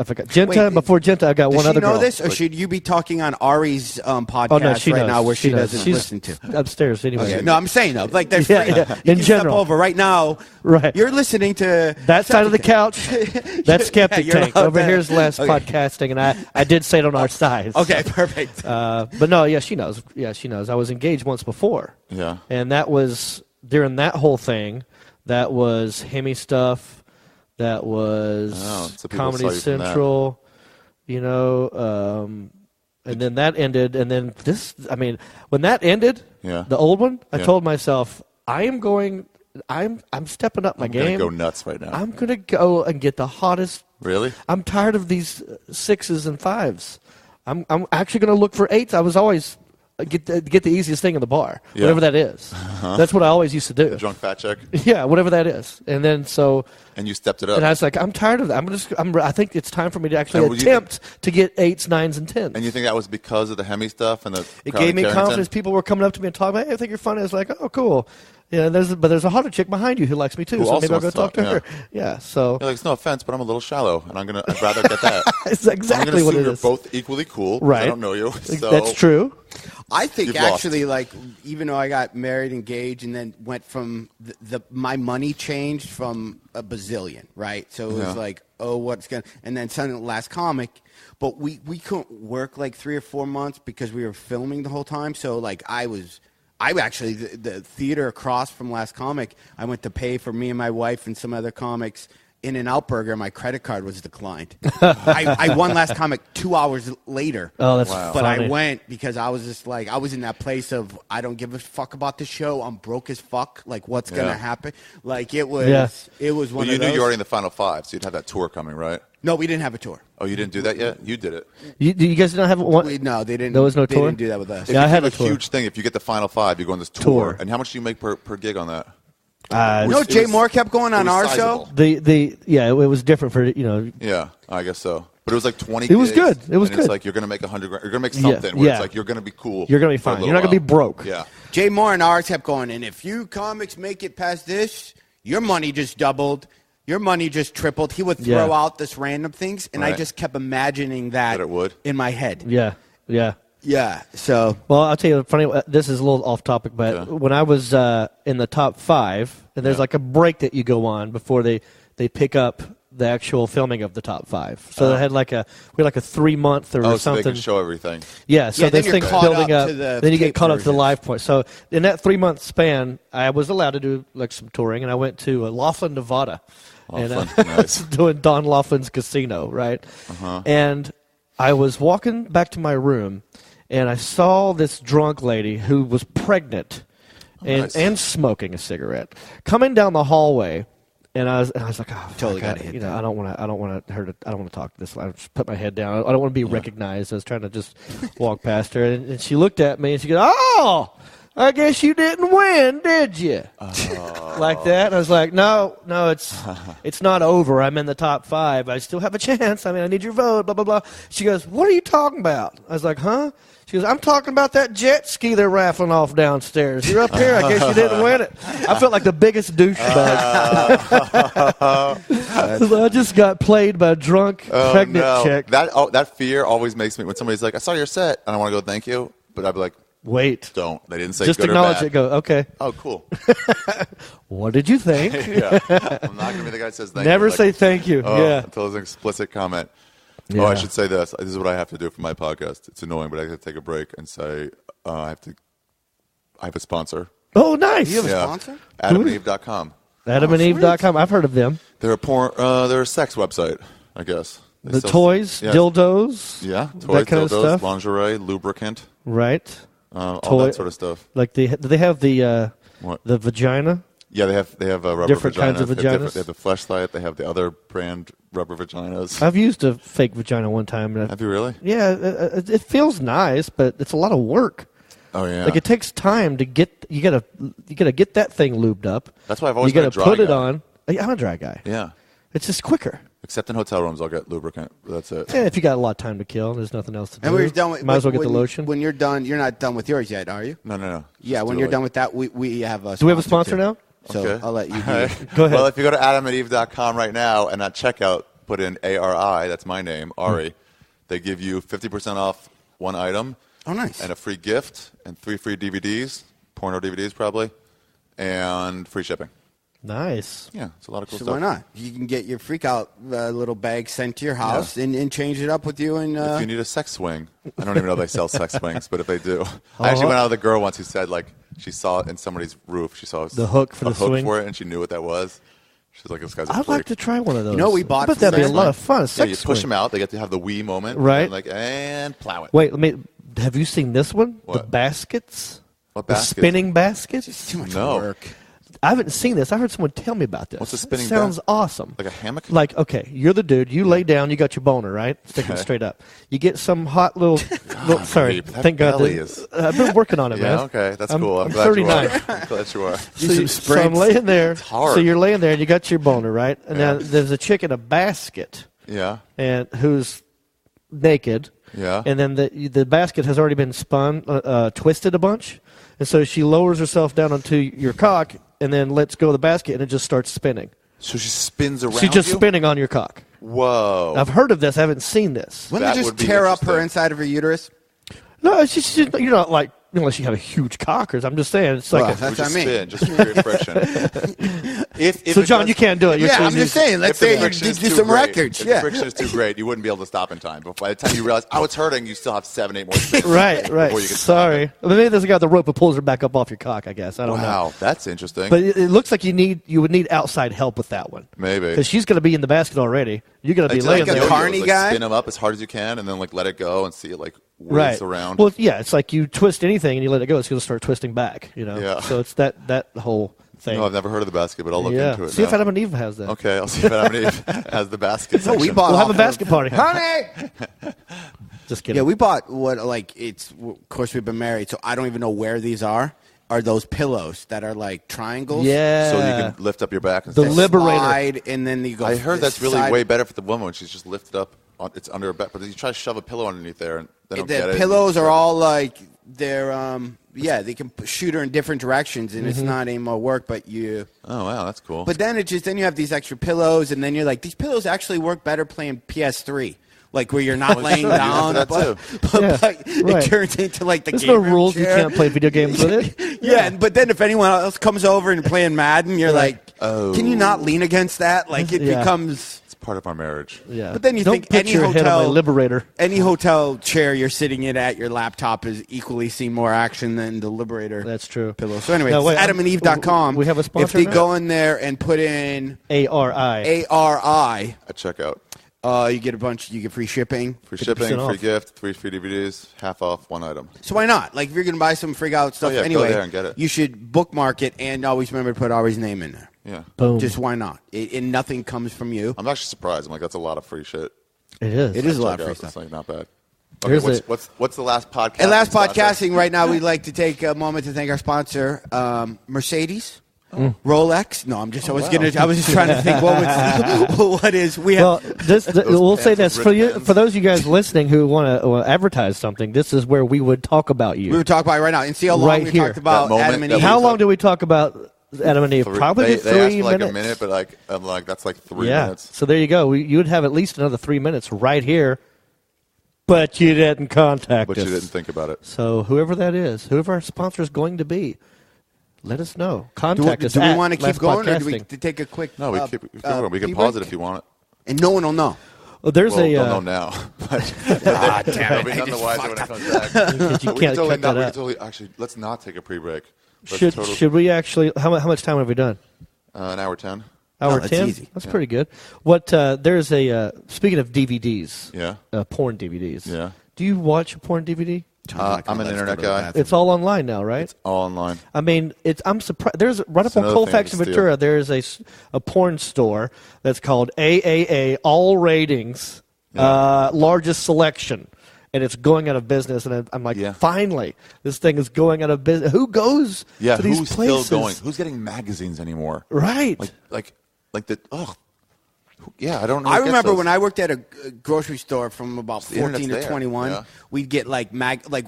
forgot Genta. Wait, before Genta, I got one other girl. Does she know this, or should you be talking on Ari's podcast she right knows. now, where she knows. doesn't She's listen to? upstairs anyway. Okay. No, I'm saying though, like there's Yeah, you yeah. can In step general. over right now. Right. You're listening to That side of the couch. That's Skeptic you're Tank. allowed Over to- here's less Okay. podcasting, and I did say it on our side. Okay, perfect. But no, yeah, she knows. Yeah, she knows. I was engaged once before. Yeah. And that was during that whole thing. That was Hemi stuff. That was so people Comedy saw you from that. Central. And then that ended. And then when that ended, the old one, I told myself, I'm stepping up my I'm game. gonna go nuts right now. I'm gonna go and get the hottest. Really? I'm tired of these 6s and 5s. I'm actually gonna look for 8s. I was always get the easiest thing in the bar, whatever that is. That's what I always used to do. The drunk fat chick. Yeah, whatever that is. And then and you stepped it up. and I was like, I'm tired of that. I think it's time for me to actually attempt to get 8s, 9s, and 10s. And you think that was because of the Hemi stuff and the It Crowley gave me Carrington? confidence. People were coming up to me and talking about, hey, I think you're funny. I was like, oh, cool. Yeah, there's a hotter chick behind you who likes me too, Who so also maybe I'll go wants talk to to her. talk, Yeah, so You're like, it's no offense, but I'm a little shallow, and I'd rather get that. it's exactly I'm what assume it you're is. both equally cool. Right. I don't know you. So That's true. I think You've lost. actually, like, even though I got married, engaged, and then went from my money changed from a bazillion, right? So it was like, oh, what's going to, and then suddenly Last Comic, but we couldn't work like 3 or 4 months because we were filming the whole time. So like I actually, the theater across from Last Comic, I went to pay for me and my wife and some other comics In-N-Out Burger. My credit card was declined. I won Last Comic 2 hours later. Oh, that's But funny. I went because I was just like, I was in that place of, I don't give a fuck about the show. I'm broke as fuck. Like, what's going to happen? Like, it was one you of knew those. you were already in the Final Five, so you'd have that tour coming, right? No, we didn't have a tour. Oh, you didn't do that yet? You did it. You guys didn't have one? No, they didn't. There was no they tour? didn't do that with us. Yeah, I had a It's tour. huge thing. If you get the Final Five, you go on this tour. Tour. And how much do you make per gig on that? Jay Moore kept going on our show? It was different for Yeah, I guess so. But it was like 20 It was gigs, good. It was and good. It's like you're going to make $100 grand. You're going to make something where yeah. it's like you're going to be cool. You're going to be for a fine. little You're not going to be while. broke. Yeah. Jay Moore and ours kept going, and if you comics make it past this, your money just doubled. Your money just tripled. He would throw out this random things, and I Right. just kept imagining that it would? in my head. Yeah. Yeah, so. Well, I'll tell you, funny. This is a little off topic, but when I was in the top 5, and there's like a break that you go on before they pick up the actual filming of the top 5. So they had we had like a 3-month or So something. they can show everything. Yeah, so then this you're thing's caught building up up. to the Then you get tape caught up to the versions. live point. So in that 3-month span, I was allowed to do like some touring, and I went to Laughlin, Nevada, and Nice. doing Don Laughlin's Casino, right? And I was walking back to my room, and I saw this drunk lady who was pregnant and smoking a cigarette coming down the hallway. And I was like, oh, Totally fuck, gotta hit I don't want to talk to this. I just put my head down. I don't want to be recognized. I was trying to just walk past her, and she looked at me, and she goes, "Oh, I guess you didn't win, did you?" Like that. And I was like, no, it's not over. I'm in the top 5. I still have a chance. I mean, I need your vote, blah, blah, blah. She goes, what are you talking about? I was like, huh? She goes, I'm talking about that jet ski they're raffling off downstairs. You're up here. I guess you didn't win it. I felt like the biggest douchebag. I just got played by a drunk, pregnant chick. That fear always makes me, when somebody's like, I saw your set, and I want to go thank you, but I'd be like, wait. Don't. They didn't say Just good acknowledge or bad. it. Go, okay. Oh, cool. What did you think? Yeah. I'm not going to be the guy that says thank Never you. say thank you. Yeah. Until it's an explicit comment. Yeah. Oh, I should say this. This is what I have to do for my podcast. It's annoying, but I have to take a break and say I have a sponsor. Oh, nice. You have a sponsor? AdamandEve.com. AdamandEve.com. I've heard of them. They're a sex website, I guess. Toys, dildos, toys, that kind dildos, of stuff. lingerie, lubricant, right? All that sort of stuff. Like do they have the vagina? Yeah, they have rubber different vaginas. Kinds of vaginas. They have the Fleshlight. They have the other brand rubber vaginas. I've used a fake vagina one time. Have you really? Yeah, it feels nice, but it's a lot of work. Oh yeah. Like it takes time to get. You gotta get that thing lubed up. That's why I've always been a dry guy. You gotta put it on. I'm a dry guy. Yeah. It's just quicker. Except in hotel rooms, I'll get lubricant. That's it. Yeah, if you got a lot of time to kill, there's nothing else to do. And when you're done with, might as well get the lotion. When you're done, you're not done with yours yet, are you? No. Yeah, when you're done with that, we have a. Do we have a sponsor now? So okay. I'll let you. Go ahead. Well, if you go to adamandeve.com right now and at checkout put in ARI, that's my name, Ari, they give you 50% off one item. Oh, nice. And a free gift and 3 free DVDs, porno DVDs probably, and free shipping. Nice. Yeah, it's a lot of cool so stuff. Why not? You can get your freak out little bag sent to your house and change it up with you. And if you need a sex swing, I don't even know if they sell sex swings, but if they do, I actually went out with a girl once who said like she saw it in somebody's roof. She saw the hook for the swing for it, and she knew what that was. She's like, "This guy's a I'd freak." like to try one of those. You know, we bought. But that'd be a lot of fun. Yeah, you push them out. They get to have the wee moment, right? And plow it. Wait, have you seen this one? What? The baskets. What baskets? The spinning baskets. It's too much work. I haven't seen this. I heard someone tell me about this. What's a spinning? Sounds awesome. Like a hammock. Like, okay, you're the dude. You lay down. You got your boner, right? Sticking straight up. You get some hot little. Sorry, thank God. I've been working on it, man. Yeah, okay, that's cool. I'm 39. I'm glad you are. So I'm laying there. It's hard. So you're laying there, and you got your boner, right? And now there's a chick in a basket. Yeah. And who's naked. Yeah. And then the basket has already been spun, twisted a bunch, and so she lowers herself down onto your cock, and then lets go of the basket, and it just starts spinning. So she spins around. She's just spinning on your cock. Whoa! I've heard of this. I haven't seen this. Wouldn't they just tear up her inside of her uterus? No, it's just you're not like unless you have a huge cock. I'm just saying it's like that's what I mean. Spin, just weird friction. So John, you can't do it. I'm just saying. Let's say you do some records. If the friction is too great, you wouldn't be able to stop in time. But by the time you realize, it's hurting, you still have 7, 8 more spins. Right. Sorry. Maybe there's a guy with the rope that pulls her back up off your cock. I guess I don't know. Wow, that's interesting. But it looks like you would need outside help with that one. Maybe because she's going to be in the basket already. You're going to be laying like there. A carny guy. Spin them up as hard as you can, and then let it go and see it whiz around. Well, yeah, it's like you twist anything and you let it go, it's going to start twisting back. Yeah. So it's that whole thing. No, I've never heard of the basket, but I'll look into it. See if Adam and Eve has that. Okay, I'll see if Adam and Eve has the basket. No, we'll have a basket party, honey. Just kidding. Yeah, we bought of course we've been married, so I don't even know where these are. Are those pillows that are like triangles? Yeah. So you can lift up your back and the Liberator. Slide, and then you go. I heard that's really way better for the woman when she's just lifted up. It's under her back, but you try to shove a pillow underneath there, and they don't get it. The pillows are all like they're they can shoot her in different directions, and it's not any more work. But you. Oh wow, that's cool. But then then you have these extra pillows, and then you're like, these pillows actually work better playing PS3. Like where you're not laying down, but it turns into like the. There's no rules. You can't play video games with it. But then if anyone else comes over and playing Madden, you're like, can you not lean against that? Like it becomes. It's part of our marriage. Yeah. But then you Don't think put any your head on my hotel Liberator, any hotel chair you're sitting in at your laptop is equally seen more action than the Liberator. That's true. Pillow. So anyway, adamandeve.com. We have a sponsor. If they go in there and put in ARI at checkout. You get you get free shipping. Free shipping, free gift, 3 free DVDs, half off one item. So why not? Like if you're going to buy some freak out stuff anyway, go there and get it. You should bookmark it and always remember to put Ari's name in there. Yeah. Boom. Just why not? And nothing comes from you. I'm actually surprised. I'm like, that's a lot of free shit. It is. It is a lot of free stuff. It's like not bad. Okay, what's the last podcast? And last podcasting right now, we'd like to take a moment to thank our sponsor, Mercedes. Rolex? No, I'm just. I was just trying to think what is. We have. Well, we'll say this for you. For those of you guys listening who want to advertise something, this is where we would talk about you. We would talk about it right now and see how long we talked about Adam and Eve. How long do we talk about Adam and Eve? Probably 3 minutes. They asked for like a minute, but I'm like that's like 3 minutes. So there you go. You would have at least another 3 minutes right here. But you didn't contact us. But you didn't think about it. So whoever that is, whoever our sponsor is going to be, let us know. Contact us. Do we want to keep going, or do we take a quick? No, we keep going. We can pause it if you want it. And no one will know. Well, they'll know now. But damn it! They'll be none the wiser when it comes back. You can't cut that out. Actually, let's not take a pre-break. Should we actually? How much time have we done? An hour 10. Hour that's 10? easy. That's pretty good. What? There's a, speaking of DVDs. Yeah. Porn DVDs. Yeah. Do you watch a porn DVD? I'm an internet guy. It's all online now, right? It's all online. I mean, I'm surprised. There's right up on Colfax and Ventura. There's a porn store that's called AAA, All Ratings, Largest Selection, and it's going out of business. And I'm like, finally, this thing is going out of business. Who goes to these places? Who's still going? Who's getting magazines anymore? Right. Like the Yeah, I don't know. I remember when I worked at a grocery store from about 14 to 21, we'd get like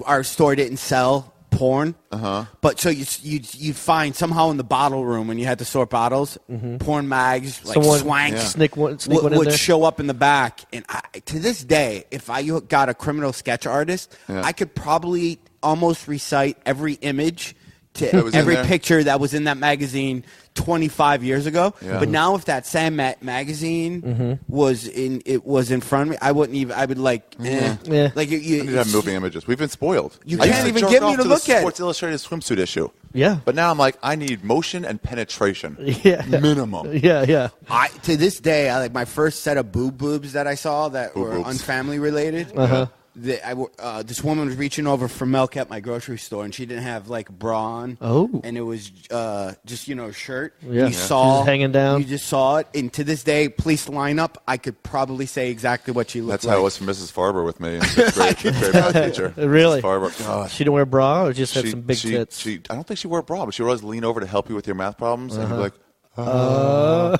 our store didn't sell porn. But so you'd find somehow in the bottle room when you had to sort bottles, porn mags, like Swank, sneak one would show up in the back. And to this day, if I got a criminal sketch artist, I could probably almost recite every image to every picture that was in that magazine 25 years ago. But now if that same magazine was in front of me, I wouldn't even, I would like, like you I need to have moving images. We've been spoiled. You can't even get me to look at Sports Illustrated swimsuit issue. Yeah. But now I'm like, I need motion and penetration. Minimum. Yeah. To this day, I like my first set of boobs that I saw that were unfamily related. This woman was reaching over for milk at my grocery store, and she didn't have like a bra on. And it was just a shirt. Yeah. You saw just hanging down. You just saw it, and to this day, police lineup, I could probably say exactly what she looked like. That's how it was for Mrs. Farber with me. Great math teacher. Really? Farber. God. She didn't wear a bra, or just had some big tits. I don't think she wore a bra, but she would always lean over to help you with your math problems, and be like. Well,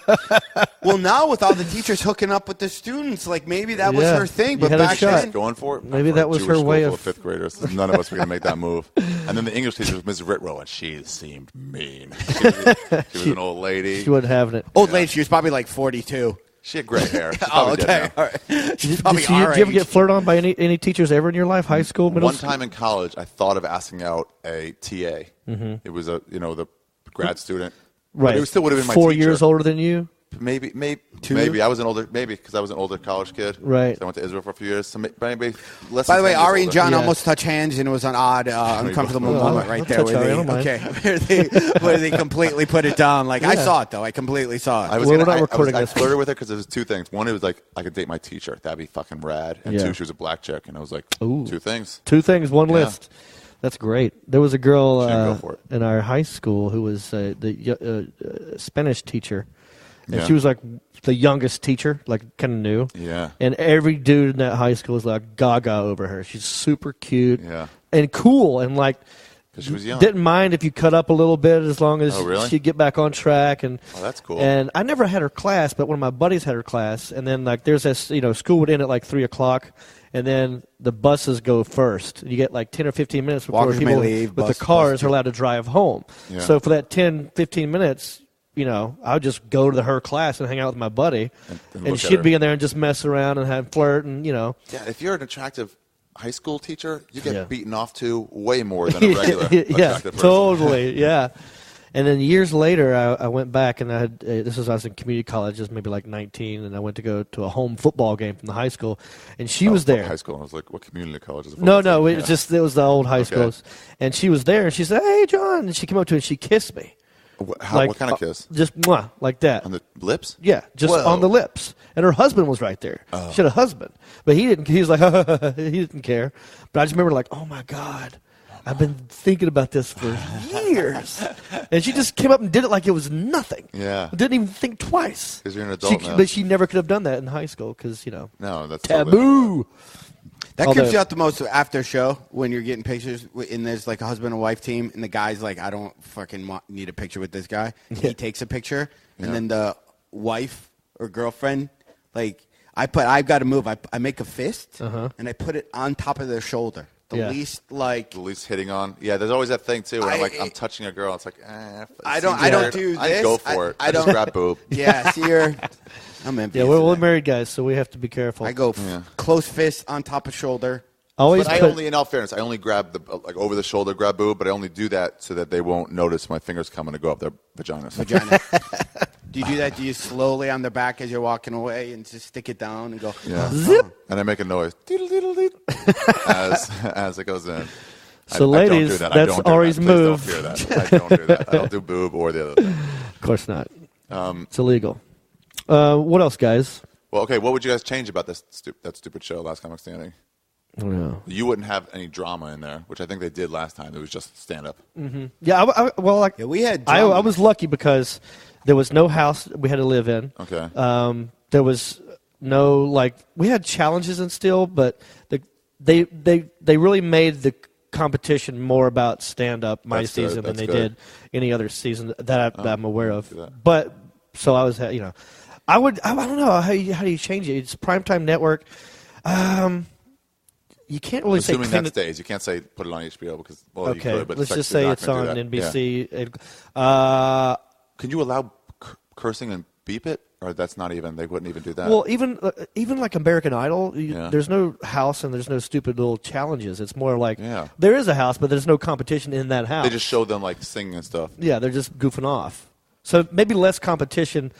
now with all the teachers hooking up with the students, like maybe that was her thing. But back then, going for it. Maybe that was her way of fifth graders. None of us were gonna make that move. And then the English teacher was Ms. Ritro, and she seemed mean. She was an old lady. She wasn't having it. Old lady. She was probably like 42. She had gray hair. Okay. All right. Did you ever get flirted on by any teachers ever in your life? High school, middle school? One time in college, I thought of asking out a TA. It was the grad student. Right. But it still would have been my 4 teacher. years older than you? Maybe. I was an older, because I was an older college kid. Right. So I went to Israel for a few years. So maybe less By the than way, 10 years Ari and older. John almost touched hands, and it was an odd, uncomfortable moment right there. Where they completely put it down. Like, I saw it, though. I completely saw it. I flirted with her because there was two things. One, it was like, I could date my teacher. That'd be fucking rad. And two, she was a black chick. And I was like, two things. Two things, one list. That's great. There was a girl in our high school who was the Spanish teacher. And she was like the youngest teacher, like kind of new. Yeah. And every dude in that high school was like gaga over her. She's super cute and cool and like she was young. Didn't mind if you cut up a little bit as long as she'd get back on track. And that's cool. And I never had her class, but one of my buddies had her class. And then like there's this, school would end at like 3:00. And then the buses go first. You get like 10 or 15 minutes before people with the cars are allowed to drive home. Yeah. So for that 10, 15 minutes, I would just go to her class and hang out with my buddy. And she'd be in there and just mess around and have flirt and, Yeah, if you're an attractive high school teacher, you get beaten off to way more than a regular attractive person. Totally, yeah. And then years later, I went back, and I was in community college, just maybe like 19, and I went to go to a home football game from the high school, and she was there. High school, I was like, what community college is it? No, it was the old high schools, and she was there, and she said, "Hey, John," and she came up to me and she kissed me. What kind of kiss? Just mwah, like that. On the lips? Yeah, just on the lips. And her husband was right there. Oh. She had a husband, but he didn't. He was like, he didn't care. But I just remember like, oh my God. I've been thinking about this for years. And she just came up and did it like it was nothing. Yeah. Didn't even think twice. Because you're an adult now. But she never could have done that in high school because, no, that's taboo. That creeps you out the most after show when you're getting pictures and there's like a husband and wife team and the guy's like, I don't fucking need a picture with this guy. Yeah. He takes a picture and then the wife or girlfriend, like I've got to move. I make a fist and I put it on top of their shoulder. The least hitting on. Yeah, there's always that thing too when I'm touching a girl. It's like, I don't do this. I go for it. I just grab boob. Yeah, see, I'm envious. Yeah, we're married guys, so we have to be careful. I go close fist on top of shoulder. In all fairness, I only grab the over the shoulder grab boob, but I only do that so that they won't notice my fingers coming to go up their vaginas. Do you do that? Do you slowly on their back as you're walking away and just stick it down and go zip? And I make a noise as it goes in. So, ladies, that's Ari's move. Don't hear that. I don't do that. I don't do boob or the other thing. Of course not. It's illegal. What else, guys? Well, okay, what would you guys change about that stupid show, Last Comic Standing? No. You wouldn't have any drama in there, which I think they did last time. It was just stand-up. Mm-hmm. Yeah, we had I was lucky because there was no house we had to live in. Okay. There was no, we had challenges and still, but they really made the competition more about stand-up season than they did any other season that I'm aware of. But, so I was, I don't know, how do you change it? It's primetime network. You can't really Assuming say... that stays. You can't say put it on HBO because, okay, you could, but let's just say it's on NBC. Yeah. Can you allow cursing and beep it? Or that's not even, they wouldn't even do that? Well, even like American Idol, there's no house and there's no stupid little challenges. It's more like there is a house, but there's no competition in that house. They just show them singing and stuff. Yeah, they're just goofing off. So maybe less competition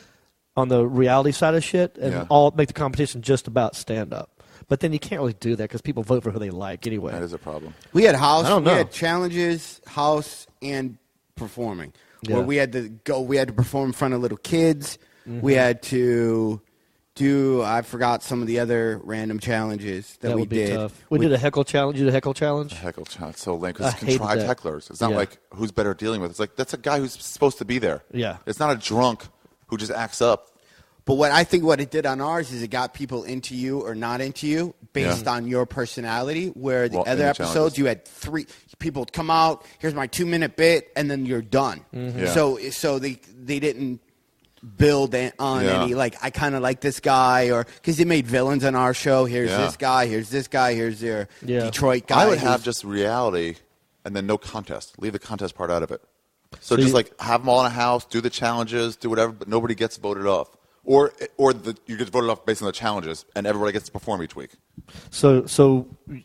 on the reality side of shit and make the competition just about stand-up. But then you can't really do that because people vote for who they like anyway. That is a problem. We had house. I don't know. We had challenges, house, and performing. Yeah. Where we had to perform in front of little kids. Mm-hmm. We had to do. I forgot some of the other random challenges that we would be did. Tough. We did a heckle challenge. You did a heckle challenge. A heckle challenge. So lame because it's contrived hecklers. It's not like who's better at dealing with. It's like that's a guy who's supposed to be there. Yeah. It's not a drunk who just acts up. But what it did on ours is it got people into you or not into you based on your personality. Where the other episodes, you had 3 people would come out. Here's my 2-minute bit, and then you're done. Mm-hmm. Yeah. So they didn't build on any I kind of like this guy or because they made villains on our show. Here's this guy. Here's this guy. Here's their Detroit guy. I would have just reality and then no contest. Leave the contest part out of it. So just have them all in a house, do the challenges, do whatever, but nobody gets voted off. Or you get voted off based on the challenges, and everybody gets to perform each week. So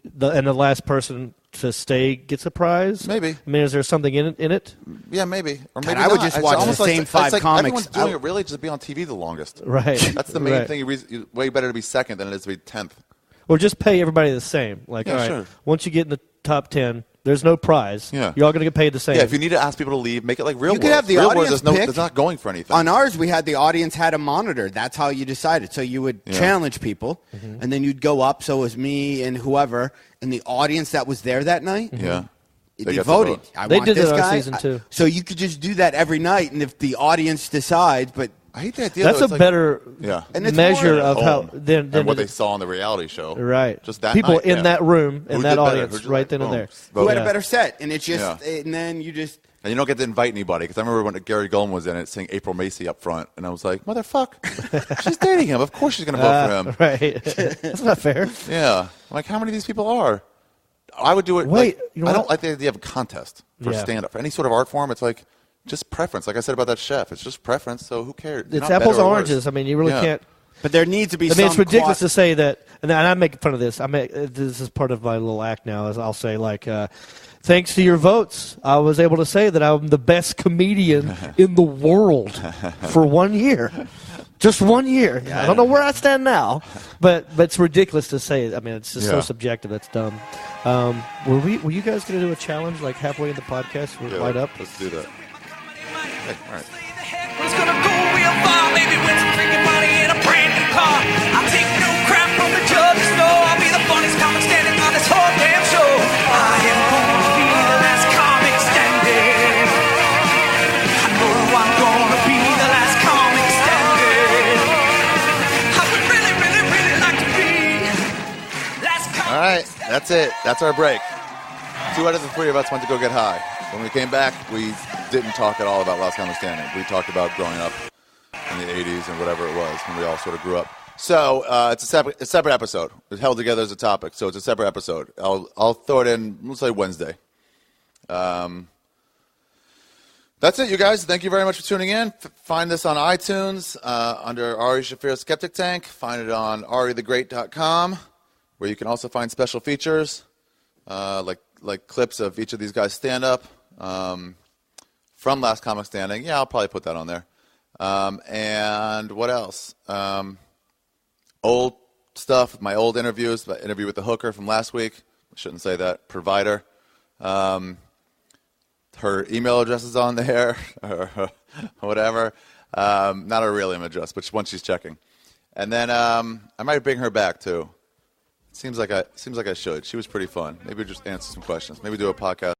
the last person to stay gets a prize? Maybe. I mean, is there something in it? Yeah, maybe. Or maybe I would just watch the same 5 comics. Everyone's doing it really just be on TV the longest. Right. That's the main thing. Way better to be second than it is to be 10th. Or just pay everybody the same. All right, sure. Once you get in the top 10, there's no prize. Yeah. You're all going to get paid the same. Yeah, if you need to ask people to leave, make it like Real World. You could have the audience pick. There's not going for anything. On ours, we had the audience had a monitor. That's how you decided. So you would challenge people, and then you'd go up. So it was me and whoever, and the audience that was there that night. Yeah. They voted. They did it on season 2. So you could just do that every night, and if the audience decides, but I hate the idea. That's a better measure of how than what they saw on the reality show. Right. Just that people night, in that room in that audience right then and there. Who had a better set, and it's just and then you just. And you don't get to invite anybody because I remember when Gary Gulman was in it, saying April Macy up front, and I was like, "Motherfucker, she's dating him. Of course she's going to vote for him." Right. That's not fair. Yeah. I'm like, how many of these people are? I would do it. Wait, I don't like the idea of a contest for stand-up. For any sort of art form, it's like just preference. Like I said about that chef, it's just preference. So who cares? It's apples and oranges. I mean, you really can't. But there needs to be. I mean, it's ridiculous to say that, and I make fun of this. This is part of my little act now. Is I'll say thanks to your votes, I was able to say that I'm the best comedian in the world for 1 year. Just 1 year. I don't know where I stand now, but it's ridiculous to say it. I mean, it's just so subjective. That's dumb. Were you guys going to do a challenge like halfway in the podcast? We're light up. Let's do that. Okay, all right. It's gonna go real far, maybe win some freaking money in a brand new car. I'll take no crap from the judges, no. I'll be the funniest comic standing on this whole damn show. I am gonna be the last comic standing. I know I'm gonna be the last comic standing. I would really, really, really like to be last comic. All right, that's it. That's our break. 2 out of the 3 of us went to go get high. When we came back, we didn't talk at all about Last Comic Standing. We talked about growing up in the 80s and whatever it was when we all sort of grew up. So it's a separate episode. It's held together as a topic, so it's a separate episode. I'll throw it in, let's say Wednesday. That's it, you guys. Thank you very much for tuning in. Find this on iTunes under Ari Shaffir Skeptic Tank. Find it on arithegreat.com, where you can also find special features like clips of each of these guys' stand-up. From Last Comic Standing. Yeah, I'll probably put that on there. And what else? Old stuff, my old interviews, my interview with the hooker from last week. I shouldn't say that. Provider. Her email address is on there, or whatever. Not a real image just, but once she's checking. And then I might bring her back too. Seems like I should. She was pretty fun. Maybe just answer some questions. Maybe do a podcast.